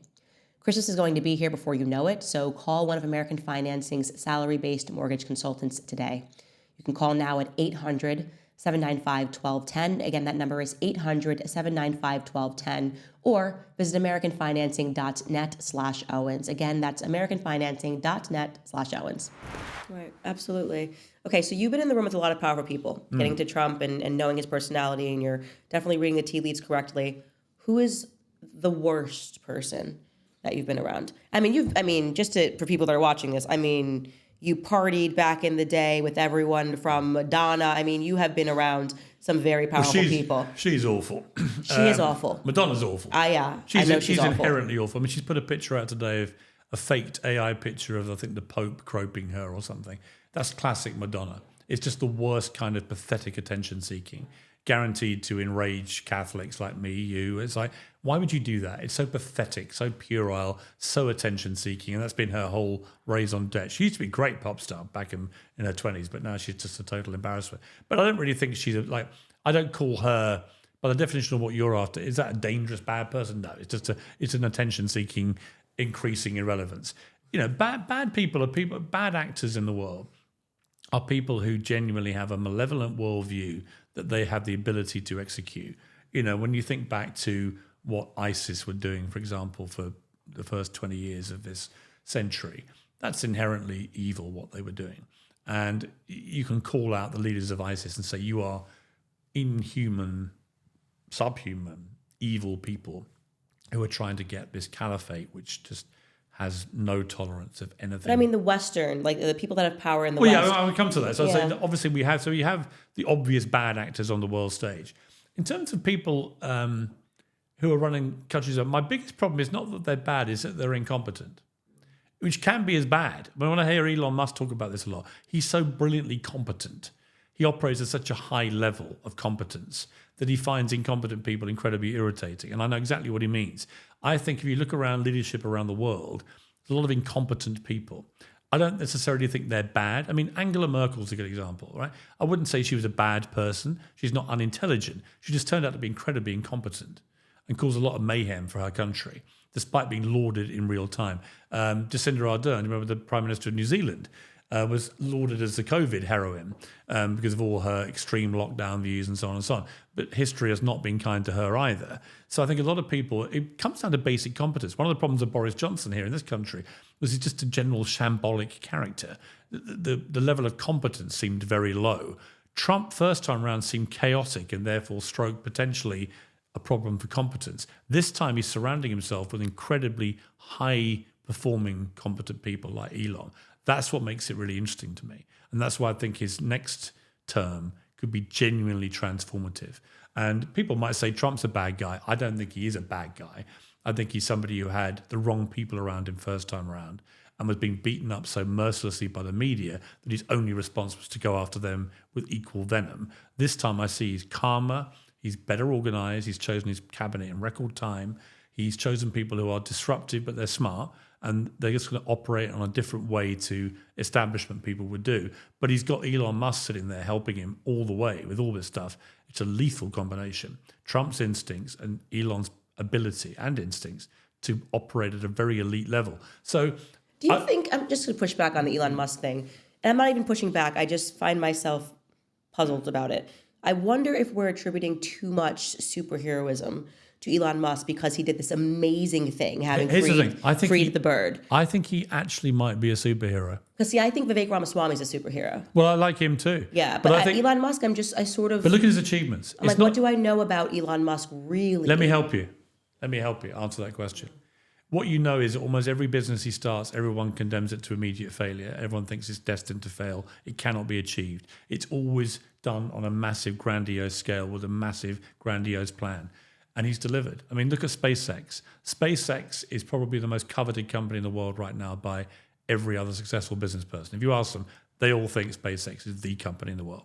Christmas is going to be here before you know it, so call one of American Financing's salary-based mortgage consultants today. You can call now at 800-795-1210. Again, that number is 800-795-1210, or visit americanfinancing.net/Owens. Again, that's americanfinancing.net/Owens. Right, absolutely. Okay, so you've been in the room with a lot of powerful people, getting to Trump and knowing his personality, and you're definitely reading the tea leaves correctly. Who is the worst person that you've been around? For people that are watching this, you partied back in the day with everyone from Madonna. You have been around some very powerful people. She's awful. She is awful. Madonna's awful. Yeah. I know she's awful. Inherently awful. She's put a picture out today of a faked AI picture of, I think, the Pope groping her or something. That's classic Madonna. It's just the worst kind of pathetic attention seeking, guaranteed to enrage Catholics like me, you. It's like, why would you do that? It's so pathetic, so puerile, so attention-seeking, and that's been her whole raison d'etre. She used to be a great pop star back in her 20s, but now she's just a total embarrassment. But I don't really think I don't call her, by the definition of what you're after, is that a dangerous, bad person? No, it's an attention-seeking, increasing irrelevance. Bad people are people, bad actors in the world are people who genuinely have a malevolent worldview that they have the ability to execute. When you think back to what ISIS were doing, for example, for the first 20 years of this century, that's inherently evil what they were doing. And you can call out the leaders of ISIS and say, you are inhuman, subhuman, evil people who are trying to get this caliphate, which just has no tolerance of anything. But the Western, like the people that have power in the West. Yeah, I will come to that. So I'd say that obviously you have the obvious bad actors on the world stage. In terms of people who are running countries, my biggest problem is not that they're bad, is that they're incompetent, which can be as bad. But when I hear Elon Musk talk about this a lot, he's so brilliantly competent. He operates at such a high level of competence that he finds incompetent people incredibly irritating. And I know exactly what he means. I think if you look around leadership around the world, there's a lot of incompetent people. I don't necessarily think they're bad. Angela Merkel's a good example, right? I wouldn't say she was a bad person. She's not unintelligent. She just turned out to be incredibly incompetent and caused a lot of mayhem for her country, despite being lauded in real time. Jacinda Ardern, remember the Prime Minister of New Zealand, was lauded as the COVID heroine because of all her extreme lockdown views and so on and so on. But history has not been kind to her either. So I think a lot of people, it comes down to basic competence. One of the problems of Boris Johnson here in this country was he's just a general shambolic character. The level of competence seemed very low. Trump, first time around, seemed chaotic and therefore stroked potentially a problem for competence. This time he's surrounding himself with incredibly high-performing, competent people like Elon. That's what makes it really interesting to me. And that's why I think his next term could be genuinely transformative. And people might say Trump's a bad guy. I don't think he is a bad guy. I think he's somebody who had the wrong people around him first time around and was being beaten up so mercilessly by the media that his only response was to go after them with equal venom. This time I see he's calmer, he's better organized, he's chosen his cabinet in record time, he's chosen people who are disruptive but they're smart, and they're just going to operate on a different way to establishment people would do. But he's got Elon Musk sitting there helping him all the way with all this stuff. It's a lethal combination. Trump's instincts and Elon's ability and instincts to operate at a very elite level. So do you think, I'm just going to push back on the Elon Musk thing, and I'm not even pushing back, I just find myself puzzled about it. I wonder if we're attributing too much superheroism to Elon Musk because he did this amazing thing, having freed the bird. I think he actually might be a superhero. Because I think Vivek Ramaswamy is a superhero. Well, I like him too. Yeah, but I think, Elon Musk, But look at his achievements. What do I know about Elon Musk really? Let me help you answer that question. What you know is that almost every business he starts, everyone condemns it to immediate failure. Everyone thinks it's destined to fail. It cannot be achieved. It's always done on a massive, grandiose scale with a massive, grandiose plan. And he's delivered. Look at SpaceX. SpaceX is probably the most coveted company in the world right now by every other successful business person. If you ask them, they all think SpaceX is the company in the world.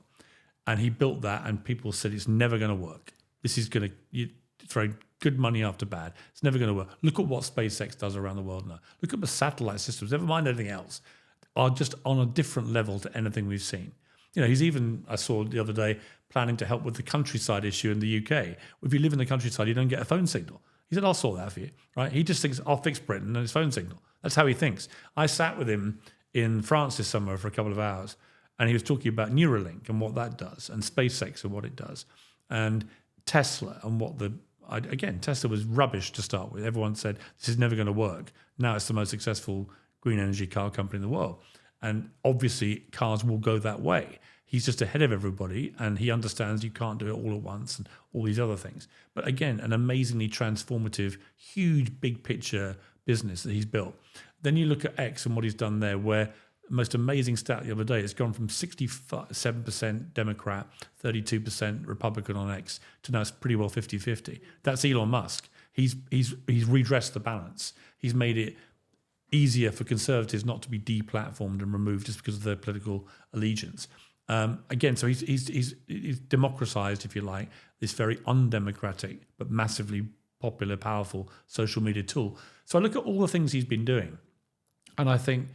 And he built that, and people said it's never going to work. This is going to throw good money after bad. It's never going to work. Look at what SpaceX does around the world now. Look at the satellite systems, never mind anything else, are just on a different level to anything we've seen. He's even, I saw the other day, planning to help with the countryside issue in the UK. If you live in the countryside, you don't get a phone signal. He said, I'll sort that for you, right? He just thinks, I'll fix Britain and his phone signal. That's how he thinks. I sat with him in France this summer for a couple of hours, and he was talking about Neuralink and what that does, and SpaceX and what it does, and Tesla and what again, Tesla was rubbish to start with. Everyone said, this is never going to work. Now it's the most successful green energy car company in the world. And obviously, cars will go that way. He's just ahead of everybody, and he understands you can't do it all at once and all these other things. But again, an amazingly transformative, huge, big picture business that he's built. Then you look at X and what he's done there, where the most amazing stat the other day, it's gone from 67% Democrat, 32% Republican on X, to now it's pretty well 50-50. That's Elon Musk. He's redressed the balance. He's made it easier for conservatives not to be deplatformed and removed just because of their political allegiance. Again, so he's democratized, if you like, this very undemocratic but massively popular, powerful social media tool. So I look at all the things he's been doing, and I think,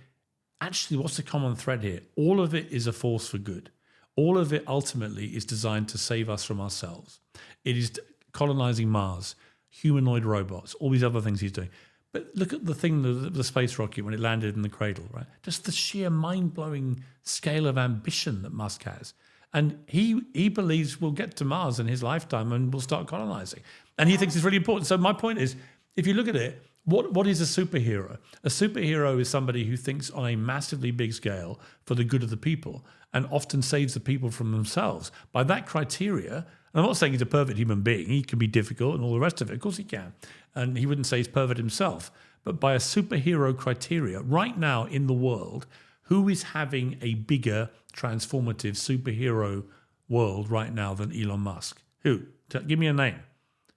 actually, what's the common thread here? All of it is a force for good. All of it ultimately is designed to save us from ourselves. It is colonizing Mars, humanoid robots, all these other things he's doing. But look at the space rocket when it landed in the cradle, right? Just the sheer mind-blowing scale of ambition that Musk has. And he believes we'll get to Mars in his lifetime and we'll start colonizing. And he thinks it's really important. So my point is, if you look at it, what is a superhero? A superhero is somebody who thinks on a massively big scale for the good of the people and often saves the people from themselves. By that criteria, and I'm not saying he's a perfect human being. He can be difficult and all the rest of it. Of course he can. And he wouldn't say he's perfect himself. But by a superhero criteria, right now in the world, who is having a bigger transformative superhero world right now than Elon Musk? Who? Give me a name.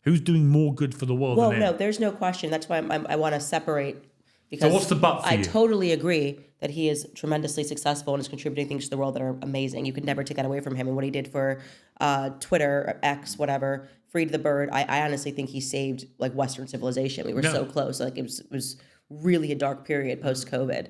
Who's doing more good for the world than him? Well, no, there's no question. That's why I want to separate. Because so what's the but for you? I totally agree that he is tremendously successful and is contributing things to the world that are amazing. You could never take that away from him. And what he did for Twitter, or X, whatever, freed the bird. I honestly think he saved like Western civilization. We were so close. Like it was really a dark period post-COVID.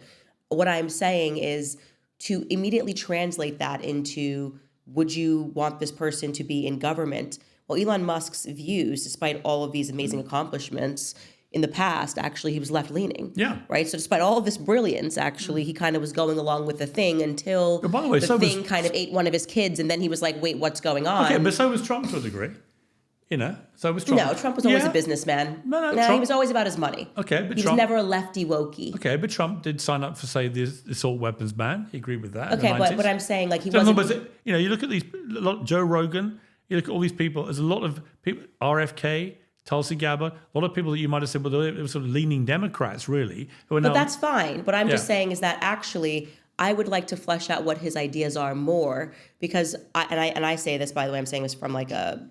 What I'm saying is to immediately translate that into, would you want this person to be in government? Well, Elon Musk's views, despite all of these amazing accomplishments in the past, actually he was left-leaning. Yeah. Right? So despite all of this brilliance, actually, he kind of was going along with the thing until by the way, the thing kind of ate one of his kids, and then he was like, wait, what's going on? Okay, but so was Trump to a degree. You know, so was Trump. No, Trump was always a businessman. No, he Trump, was always about his money. Okay, but he Trump was never a lefty wokey. Okay, but Trump did sign up for, say, the assault weapons ban. He agreed with that. Okay, but I'm saying, like, he wasn't. You know, you look at Joe Rogan. You look at all these people. There's a lot of people. RFK, Tulsi Gabbard. A lot of people that you might have said, well, they were sort of leaning Democrats, really. Who are now, but that's fine. What I'm just saying is that actually, I would like to flesh out what his ideas are more, because I say this, by the way, I'm saying this from like a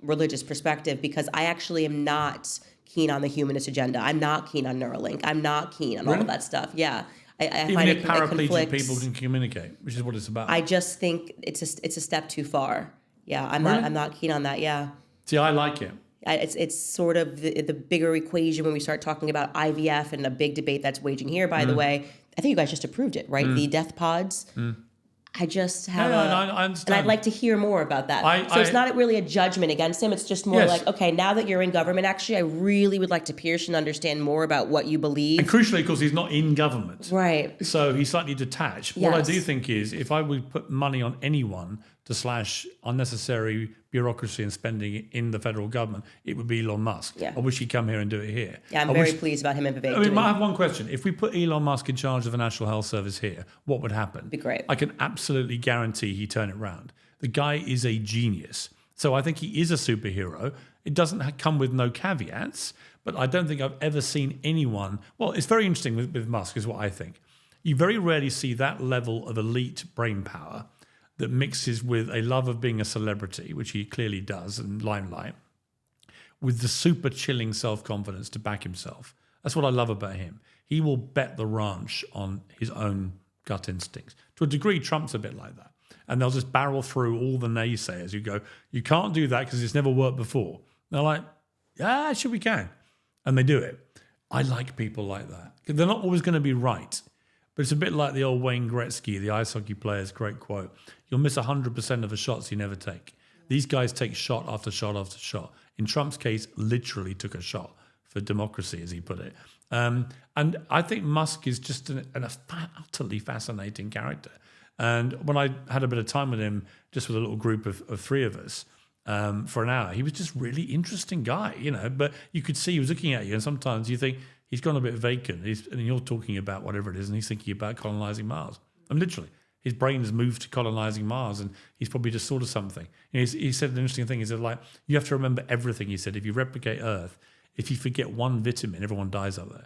religious perspective, because I actually am not keen on the humanist agenda. I'm not keen on Neuralink. I'm not keen on all of that stuff. Yeah. I even find if paraplegic conflicts. people can communicate, which is what it's about. I just think it's a step too far. Yeah, I'm not keen on that. Yeah. See, I like it. It's sort of the bigger equation when we start talking about IVF, and a big debate that's waging here, by the way. I think you guys just approved it, right? The death pods. I just have I understand. And I'd like to hear more about that. So it's not really a judgment against him. It's just more like, okay, now that you're in government, actually, I really would like to pierce and understand more about what you believe. And crucially, because he's not in government. Right. So he's slightly detached. Yes. What I do think is, if I would put money on anyone to slash unnecessary bureaucracy and spending in the federal government, it would be Elon Musk. Yeah. I wish he'd come here and do it here. Yeah, I'm very pleased about him and Vivek. I have one question. If we put Elon Musk in charge of the National Health Service here, what would happen? Be great. I can absolutely guarantee he'd turn it round. The guy is a genius. So I think he is a superhero. It doesn't come with no caveats, but I don't think I've ever seen anyone. Well, it's very interesting with Musk, is what I think. You very rarely see that level of elite brain power that mixes with a love of being a celebrity, which he clearly does, and limelight, with the super chilling self-confidence to back himself. That's what I love about him. He will bet the ranch on his own gut instincts. To a degree, Trump's a bit like that. And they'll just barrel through all the naysayers who go, you can't do that because it's never worked before. And they're like, yeah, sure we can. And they do it. I like people like that. They're not always going to be right. But it's a bit like the old Wayne Gretzky, the ice hockey player's great quote. You'll miss 100% of the shots you never take. These guys take shot after shot after shot. In Trump's case, literally took a shot for democracy, as he put it. And I think Musk is just an utterly fascinating character. And when I had a bit of time with him, just with a little group of three of us, for an hour, he was just really interesting guy, but you could see he was looking at you, and sometimes you think he's gone a bit vacant, and you're talking about whatever it is, and he's thinking about colonizing Mars. And literally, his brain has moved to colonizing Mars, and he's probably just thought of something. He said an interesting thing. He said, like, you have to remember everything. He said, if you replicate Earth, if you forget one vitamin, everyone dies up there.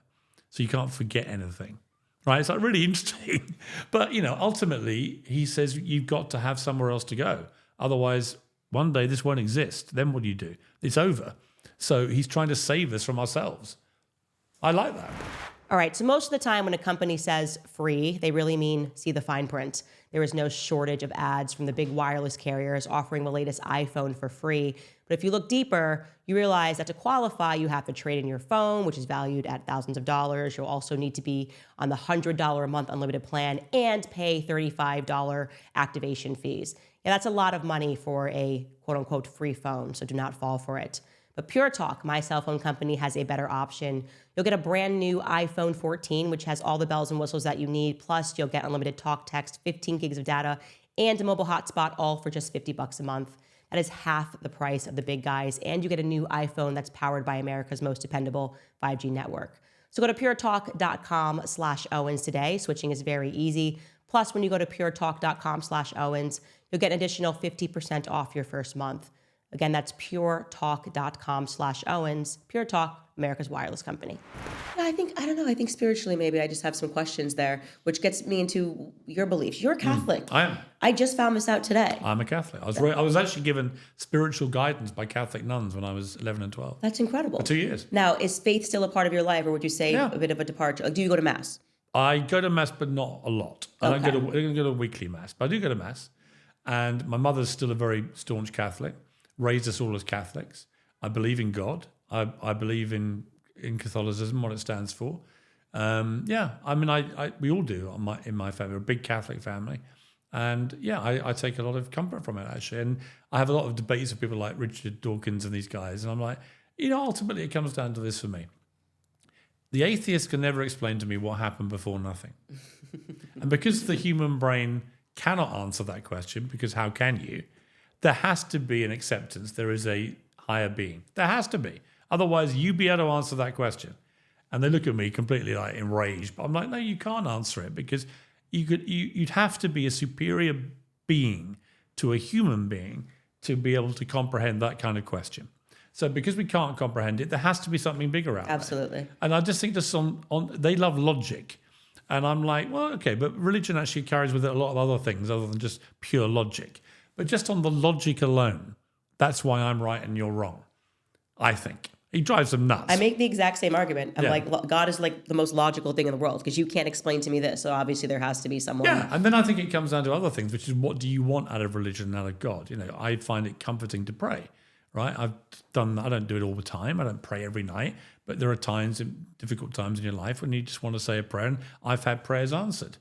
So you can't forget anything. Right? It's like really interesting. But, ultimately, he says you've got to have somewhere else to go. Otherwise, one day this won't exist. Then what do you do? It's over. So he's trying to save us from ourselves. I like that. All right, so most of the time when a company says free, they really mean see the fine print. There is no shortage of ads from the big wireless carriers offering the latest iPhone for free. But if you look deeper, you realize that to qualify, you have to trade in your phone, which is valued at thousands of dollars. You'll also need to be on the $100 a month unlimited plan and pay $35 activation fees. Yeah, that's a lot of money for a quote-unquote free phone, so do not fall for it. But PureTalk, my cell phone company, has a better option. You'll get a brand new iPhone 14, which has all the bells and whistles that you need. Plus, you'll get unlimited talk, text, 15 gigs of data, and a mobile hotspot, all for just $50 a month. That is half the price of the big guys. And you get a new iPhone that's powered by America's most dependable 5G network. So go to puretalk.com/Owens today. Switching is very easy. Plus, when you go to puretalk.com/Owens, you'll get an additional 50% off your first month. Again, that's puretalk.com/Owens. Pure Talk, America's wireless company. Yeah, I think spiritually maybe I just have some questions there, which gets me into your beliefs. You're a Catholic. I am. I just found this out today. I'm a Catholic. I was actually given spiritual guidance by Catholic nuns when I was 11 and 12. That's incredible. For 2 years. Now, is faith still a part of your life, or would you say a bit of a departure? Like, do you go to Mass? I go to Mass, but not a lot. I don't go to a weekly Mass, but I do go to Mass. And my mother's still a very staunch Catholic. Raised us all as Catholics. I believe in God. I believe in Catholicism, what it stands for. We all do in my family. We're a big Catholic family. And I take a lot of comfort from it, actually. And I have a lot of debates with people like Richard Dawkins and these guys. And I'm like, ultimately it comes down to this for me. The atheist can never explain to me what happened before nothing. And because the human brain cannot answer that question, because how can you? There has to be an acceptance. There is a higher being. There has to be. Otherwise, you'd be able to answer that question. And they look at me completely like enraged. But I'm like, no, you can't answer it, because you'd have to be a superior being to a human being to be able to comprehend that kind of question. So because we can't comprehend it, there has to be something bigger out there. Absolutely. And I just think just they love logic. And I'm like, well, okay, but religion actually carries with it a lot of other things other than just pure logic. But just on the logic alone, that's why I'm right and you're wrong, I think. He drives them nuts. I make the exact same argument. I'm like, God is like the most logical thing in the world, because you can't explain to me this. So obviously there has to be someone. Yeah, and then I think it comes down to other things, which is what do you want out of religion and out of God? I find it comforting to pray, right? I don't do it all the time. I don't pray every night. But there are times, difficult times in your life when you just want to say a prayer. And I've had prayers answered.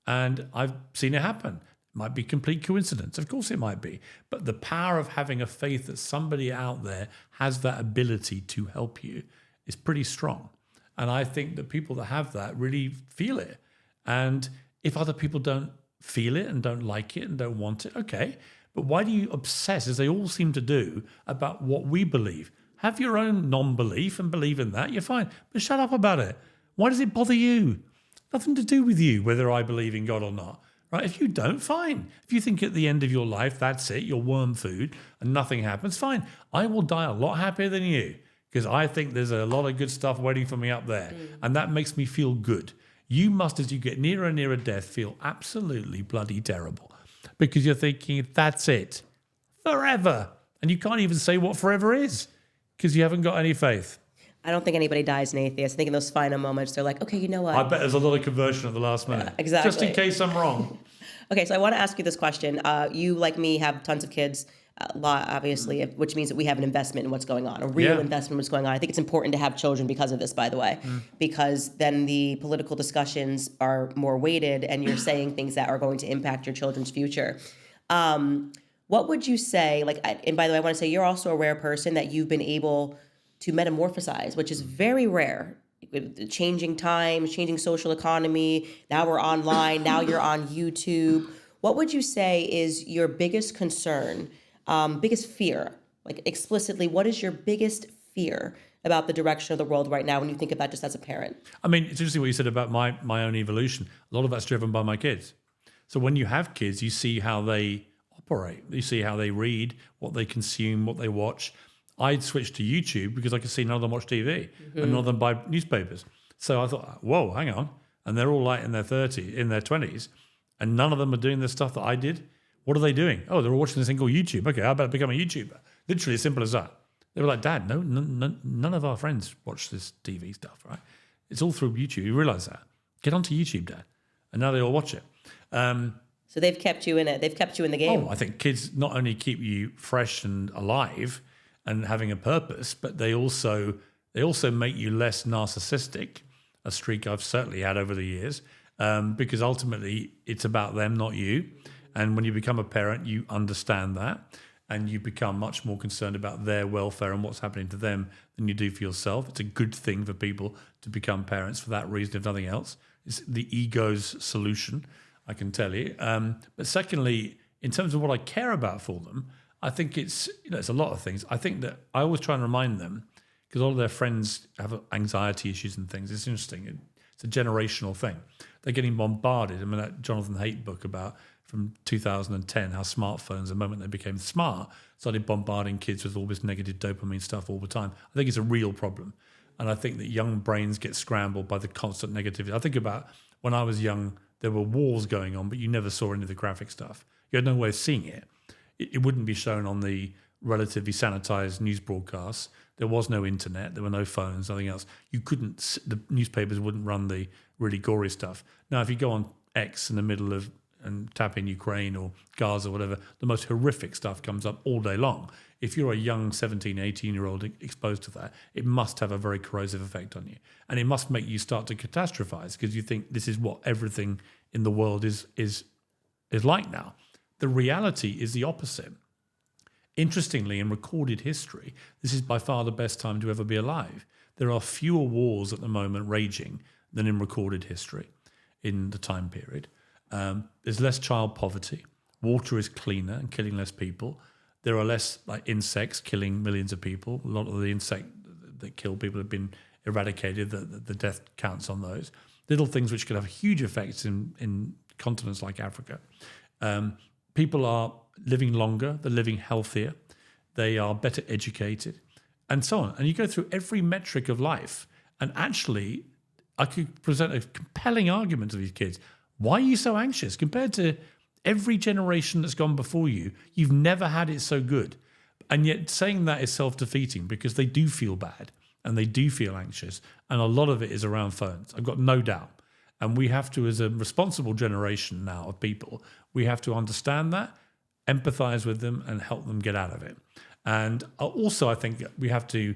And I've seen it happen. Might be complete coincidence. Of course it might be. But the power of having a faith that somebody out there has that ability to help you is pretty strong. And I think that people that have that really feel it. And if other people don't feel it and don't like it and don't want it, okay. But why do you obsess, as they all seem to do, about what we believe? Have your own non-belief and believe in that. You're fine. But shut up about it. Why does it bother you? Nothing to do with you, whether I believe in God or not. Right? If you don't, fine. If you think at the end of your life, that's it, you're worm food and nothing happens, fine. I will die a lot happier than you, because I think there's a lot of good stuff waiting for me up there. And that makes me feel good. You must, as you get nearer and nearer death, feel absolutely bloody terrible, because you're thinking, that's it, forever. And you can't even say what forever is, because you haven't got any faith. I don't think anybody dies an atheist. I think in those final moments, they're like, okay, you know what? I bet there's a lot of conversion at the last minute. Yeah, exactly. Just in case I'm wrong. Okay, so I want to ask you this question. You, like me, have tons of kids, obviously, which means that we have an investment in what's going on, a real investment in what's going on. I think it's important to have children because of this, by the way, because then the political discussions are more weighted and you're saying things that are going to impact your children's future. What would you say, like, and by the way, I want to say you're also a rare person that you've been able to metamorphosize, which is very rare. With the changing times, changing social economy. Now we're online. Now you're on YouTube. What would you say is your biggest concern, biggest fear? Like explicitly, what is your biggest fear about the direction of the world right now when you think of that just as a parent? I mean, it's interesting what you said about my own evolution. A lot of that's driven by my kids. So when you have kids, you see how they operate. You see how they read, what they consume, what they watch. I'd switched to YouTube because I could see none of them watch TV and none of them buy newspapers. So I thought, whoa, hang on. And they're all like in their 20s, and none of them are doing the stuff that I did. What are they doing? Oh, they're all watching this thing called YouTube. Okay, I better become a YouTuber. Literally as simple as that. They were like, Dad, none of our friends watch this TV stuff, right? It's all through YouTube. You realize that. Get onto YouTube, Dad. And now they all watch it. So they've kept you in it. They've kept you in the game. Oh, I think kids not only keep you fresh and alive and having a purpose, but they also make you less narcissistic, a streak I've certainly had over the years, because ultimately it's about them, not you. And when you become a parent, you understand that, and you become much more concerned about their welfare and what's happening to them than you do for yourself. It's a good thing for people to become parents for that reason, if nothing else. It's the ego's solution, I can tell you. But secondly, in terms of what I care about for them, I think it's a lot of things. I think that I always try and remind them, because all of their friends have anxiety issues and things. It's interesting. It's a generational thing. They're getting bombarded. I mean, that Jonathan Haidt book about from 2010, how smartphones, the moment they became smart, started bombarding kids with all this negative dopamine stuff all the time. I think it's a real problem. And I think that young brains get scrambled by the constant negativity. I think about when I was young, there were wars going on, but you never saw any of the graphic stuff. You had no way of seeing it. It wouldn't be shown on the relatively sanitized news broadcasts. There was no internet. There were no phones, nothing else. The newspapers wouldn't run the really gory stuff. Now, if you go on X in the middle of and tap in Ukraine or Gaza or whatever, the most horrific stuff comes up all day long. If you're a young 17, 18-year-old exposed to that, it must have a very corrosive effect on you. And it must make you start to catastrophize because you think this is what everything in the world is like now. The reality is the opposite. Interestingly, in recorded history, this is by far the best time to ever be alive. There are fewer wars at the moment raging than in recorded history in the time period. There's less child poverty. Water is cleaner and killing less people. There are less insects killing millions of people. A lot of the insects that kill people have been eradicated, the death counts on those. Little things which could have huge effects in continents like Africa. People are living longer, they're living healthier, they are better educated, and so on. And you go through every metric of life, and actually, I could present a compelling argument to these kids. Why are you so anxious? Compared to every generation that's gone before you, you've never had it so good. And yet saying that is self-defeating because they do feel bad and they do feel anxious. And a lot of it is around phones. I've got no doubt. And we have to, as a responsible generation now of people, we have to understand that, empathize with them and help them get out of it. And also I think we have to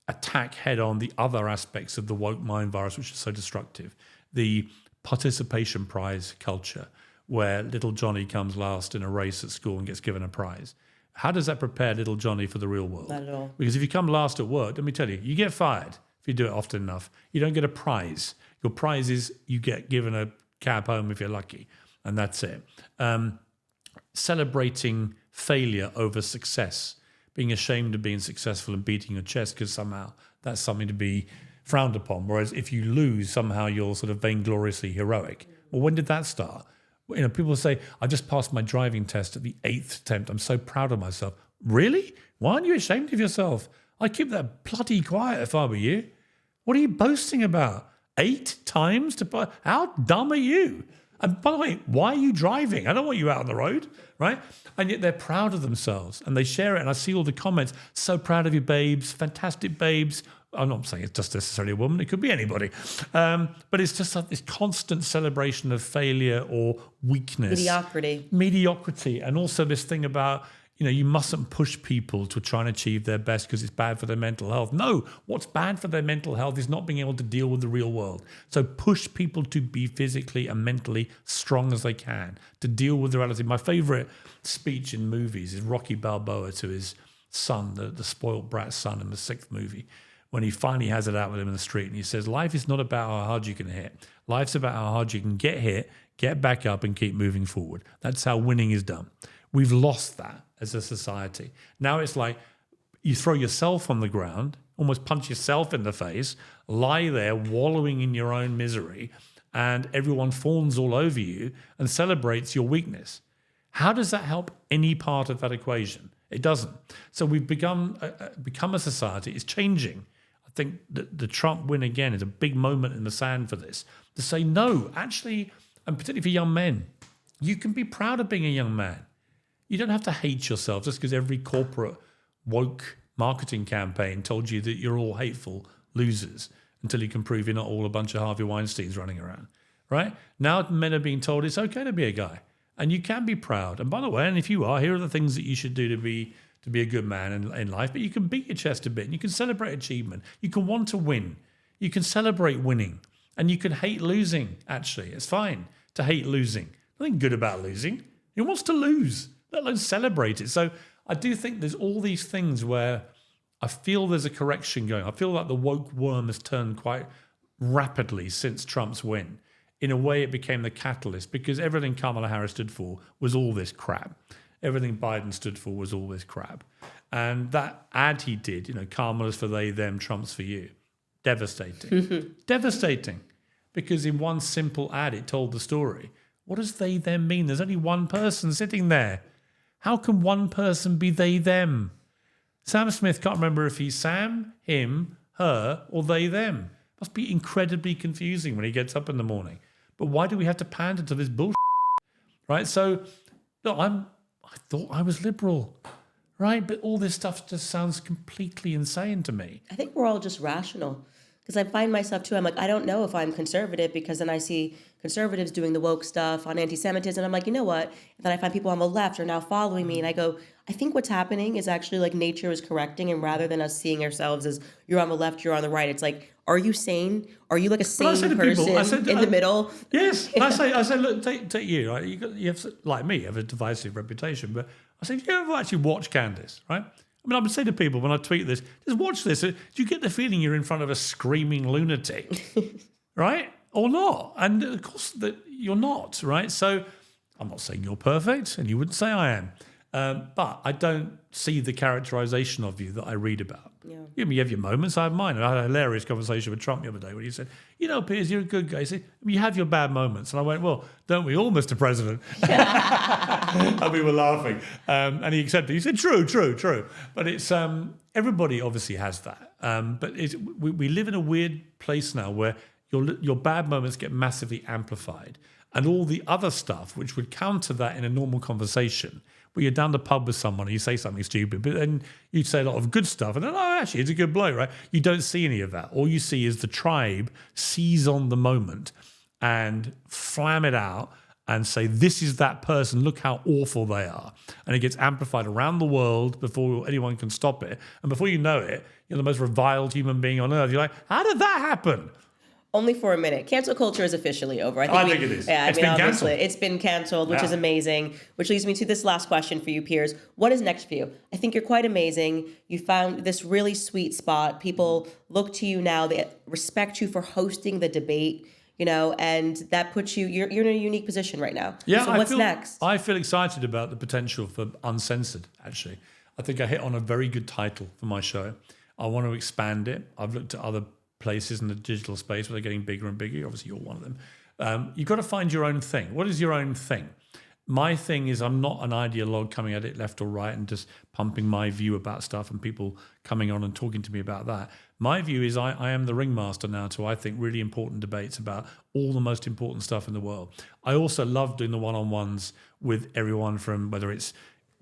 attack head on the other aspects of the woke mind virus, which is so destructive. The participation prize culture, where little Johnny comes last in a race at school and gets given a prize. How does that prepare little Johnny for the real world? Not at all. Because if you come last at work, let me tell you, you get fired if you do it often enough. You don't get a prize. Your prize is you get given a cab home if you're lucky, and that's it. Celebrating failure over success, being ashamed of being successful and beating your chest because somehow that's something to be frowned upon. Whereas if you lose, somehow you're sort of vaingloriously heroic. Well, when did that start? People say, I just passed my driving test at the 8th attempt. I'm so proud of myself. Really? Why aren't you ashamed of yourself? I'd keep that bloody quiet if I were you. What are you boasting about? 8 times to buy? How dumb are you? And by the way, why are you driving? I don't want you out on the road, right? And yet they're proud of themselves and they share it. And I see all the comments, so proud of you, babes, fantastic babes. I'm not saying it's just necessarily a woman. It could be anybody. But it's just like this constant celebration of failure or weakness. Mediocrity. Mediocrity. And also this thing about, you mustn't push people to try and achieve their best because it's bad for their mental health. No, what's bad for their mental health is not being able to deal with the real world. So push people to be physically and mentally strong as they can, to deal with the reality. My favorite speech in movies is Rocky Balboa to his son, the spoiled brat son in the 6th movie, when he finally has it out with him in the street and he says, life is not about how hard you can hit. Life's about how hard you can get hit, get back up and keep moving forward. That's how winning is done. We've lost that as a society. Now it's like you throw yourself on the ground, almost punch yourself in the face, lie there wallowing in your own misery, and everyone fawns all over you and celebrates your weakness. How does that help any part of that equation? It doesn't. So we've become a society. It's changing. I think that the Trump win again is a big moment in the sand for this. To say no, actually, and particularly for young men, you can be proud of being a young man. You don't have to hate yourself just because every corporate woke marketing campaign told you that you're all hateful losers until you can prove you're not all a bunch of Harvey Weinsteins running around, right? Now men are being told it's okay to be a guy and you can be proud. And by the way, and if you are, here are the things that you should do to be a good man in life, but you can beat your chest a bit and you can celebrate achievement. You can want to win. You can celebrate winning and you can hate losing, actually. It's fine to hate losing. Nothing good about losing. Who wants to lose? Let alone celebrate it. So I do think there's all these things where I feel there's a correction going. I feel like the woke worm has turned quite rapidly since Trump's win. In a way, it became the catalyst because everything Kamala Harris stood for was all this crap. Everything Biden stood for was all this crap. And that ad he did, Kamala's for they, them, Trump's for you. Devastating. Devastating. Because in one simple ad, it told the story. What does they, them mean? There's only one person sitting there. How can one person be they, them? Sam Smith can't remember if he's Sam, him, her, or they, them. Must be incredibly confusing when he gets up in the morning. But why do we have to pander to this bullshit? Right? So, look, I thought I was liberal, right? But all this stuff just sounds completely insane to me. I think we're all just rational. Because I find myself too, I'm like, I don't know if I'm conservative because then I see conservatives doing the woke stuff on anti-Semitism. And I'm like, you know what? And then I find people on the left are now following me. And I go, I think what's happening is actually like nature is correcting. And rather than us seeing ourselves as you're on the left, you're on the right, it's like, are you sane? Are you like a sane person in the middle? Yes. I say, look, take you, right? You have, like me, you have a divisive reputation. But I say, you ever actually watch Candace, right? I mean, I would say to people when I tweet this, just watch this. Do you get the feeling you're in front of a screaming lunatic, right? Or not? And of course, that you're not, right? So I'm not saying you're perfect, and you wouldn't say I am. But I don't see the characterization of you that I read about. Yeah. You have your moments, I have mine. I had a hilarious conversation with Trump the other day when he said, Piers, you're a good guy. He said, you have your bad moments. And I went, well, don't we all, Mr. President? And we were laughing. And he accepted. He said, true. But it's everybody obviously has that. But we live in a weird place now where your bad moments get massively amplified. And all the other stuff, which would counter that in a normal conversation, where you're down the pub with someone and you say something stupid, but then you say a lot of good stuff, and then, actually, it's a good bloke, right? You don't see any of that. All you see is the tribe seize on the moment and flam it out and say, this is that person, look how awful they are. And it gets amplified around the world before anyone can stop it. And before you know it, you're the most reviled human being on earth. You're like, how did that happen? Only for a minute. Cancel culture is officially over. I think it is. Yeah, it's been obviously, cancelled. it's been canceled, which is amazing. Which leads me to this last question for you, Piers. What is next for you? I think you're quite amazing. You found this really sweet spot. People look to you now. They respect you for hosting the debate. And that puts you're in a unique position right now. Yeah. So what's next? I feel excited about the potential for Uncensored, actually. I think I hit on a very good title for my show. I want to expand it. I've looked at other places in the digital space where they're getting bigger and bigger. Obviously, you're one of them. You've got to find your own thing. What is your own thing? My thing is I'm not an ideologue coming at it left or right and just pumping my view about stuff and people coming on and talking to me about that. My view is I am the ringmaster now to, I think, really important debates about all the most important stuff in the world. I also love doing the one-on-ones with everyone from whether it's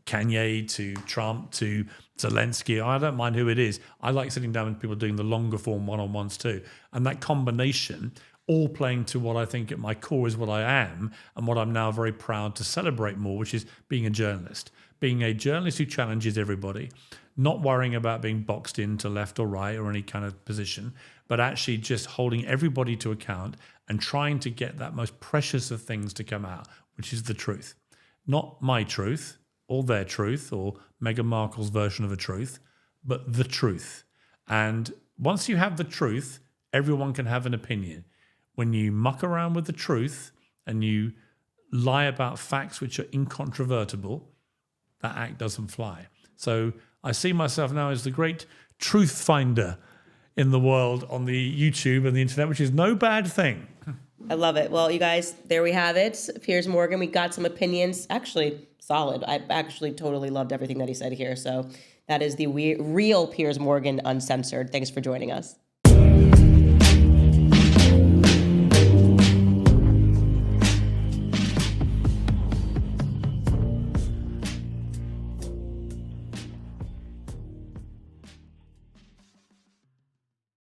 Kanye to Trump to Zelensky. I don't mind who it is. I like sitting down with people doing the longer form one-on-ones too. And that combination, all playing to what I think at my core is what I am and what I'm now very proud to celebrate more, which is being a journalist. Being a journalist who challenges everybody, not worrying about being boxed into left or right or any kind of position, but actually just holding everybody to account and trying to get that most precious of things to come out, which is the truth. Not my truth or their truth or Meghan Markle's version of a truth, but the truth. And once you have the truth, everyone can have an opinion. When you muck around with the truth and you lie about facts which are incontrovertible, that act doesn't fly. So I see myself now as the great truth finder in the world on the YouTube and the internet, which is no bad thing. I love it. Well, you guys, there we have it. Piers Morgan, we got some opinions. Actually, solid. I actually totally loved everything that he said here. So that is the real Piers Morgan Uncensored. Thanks for joining us.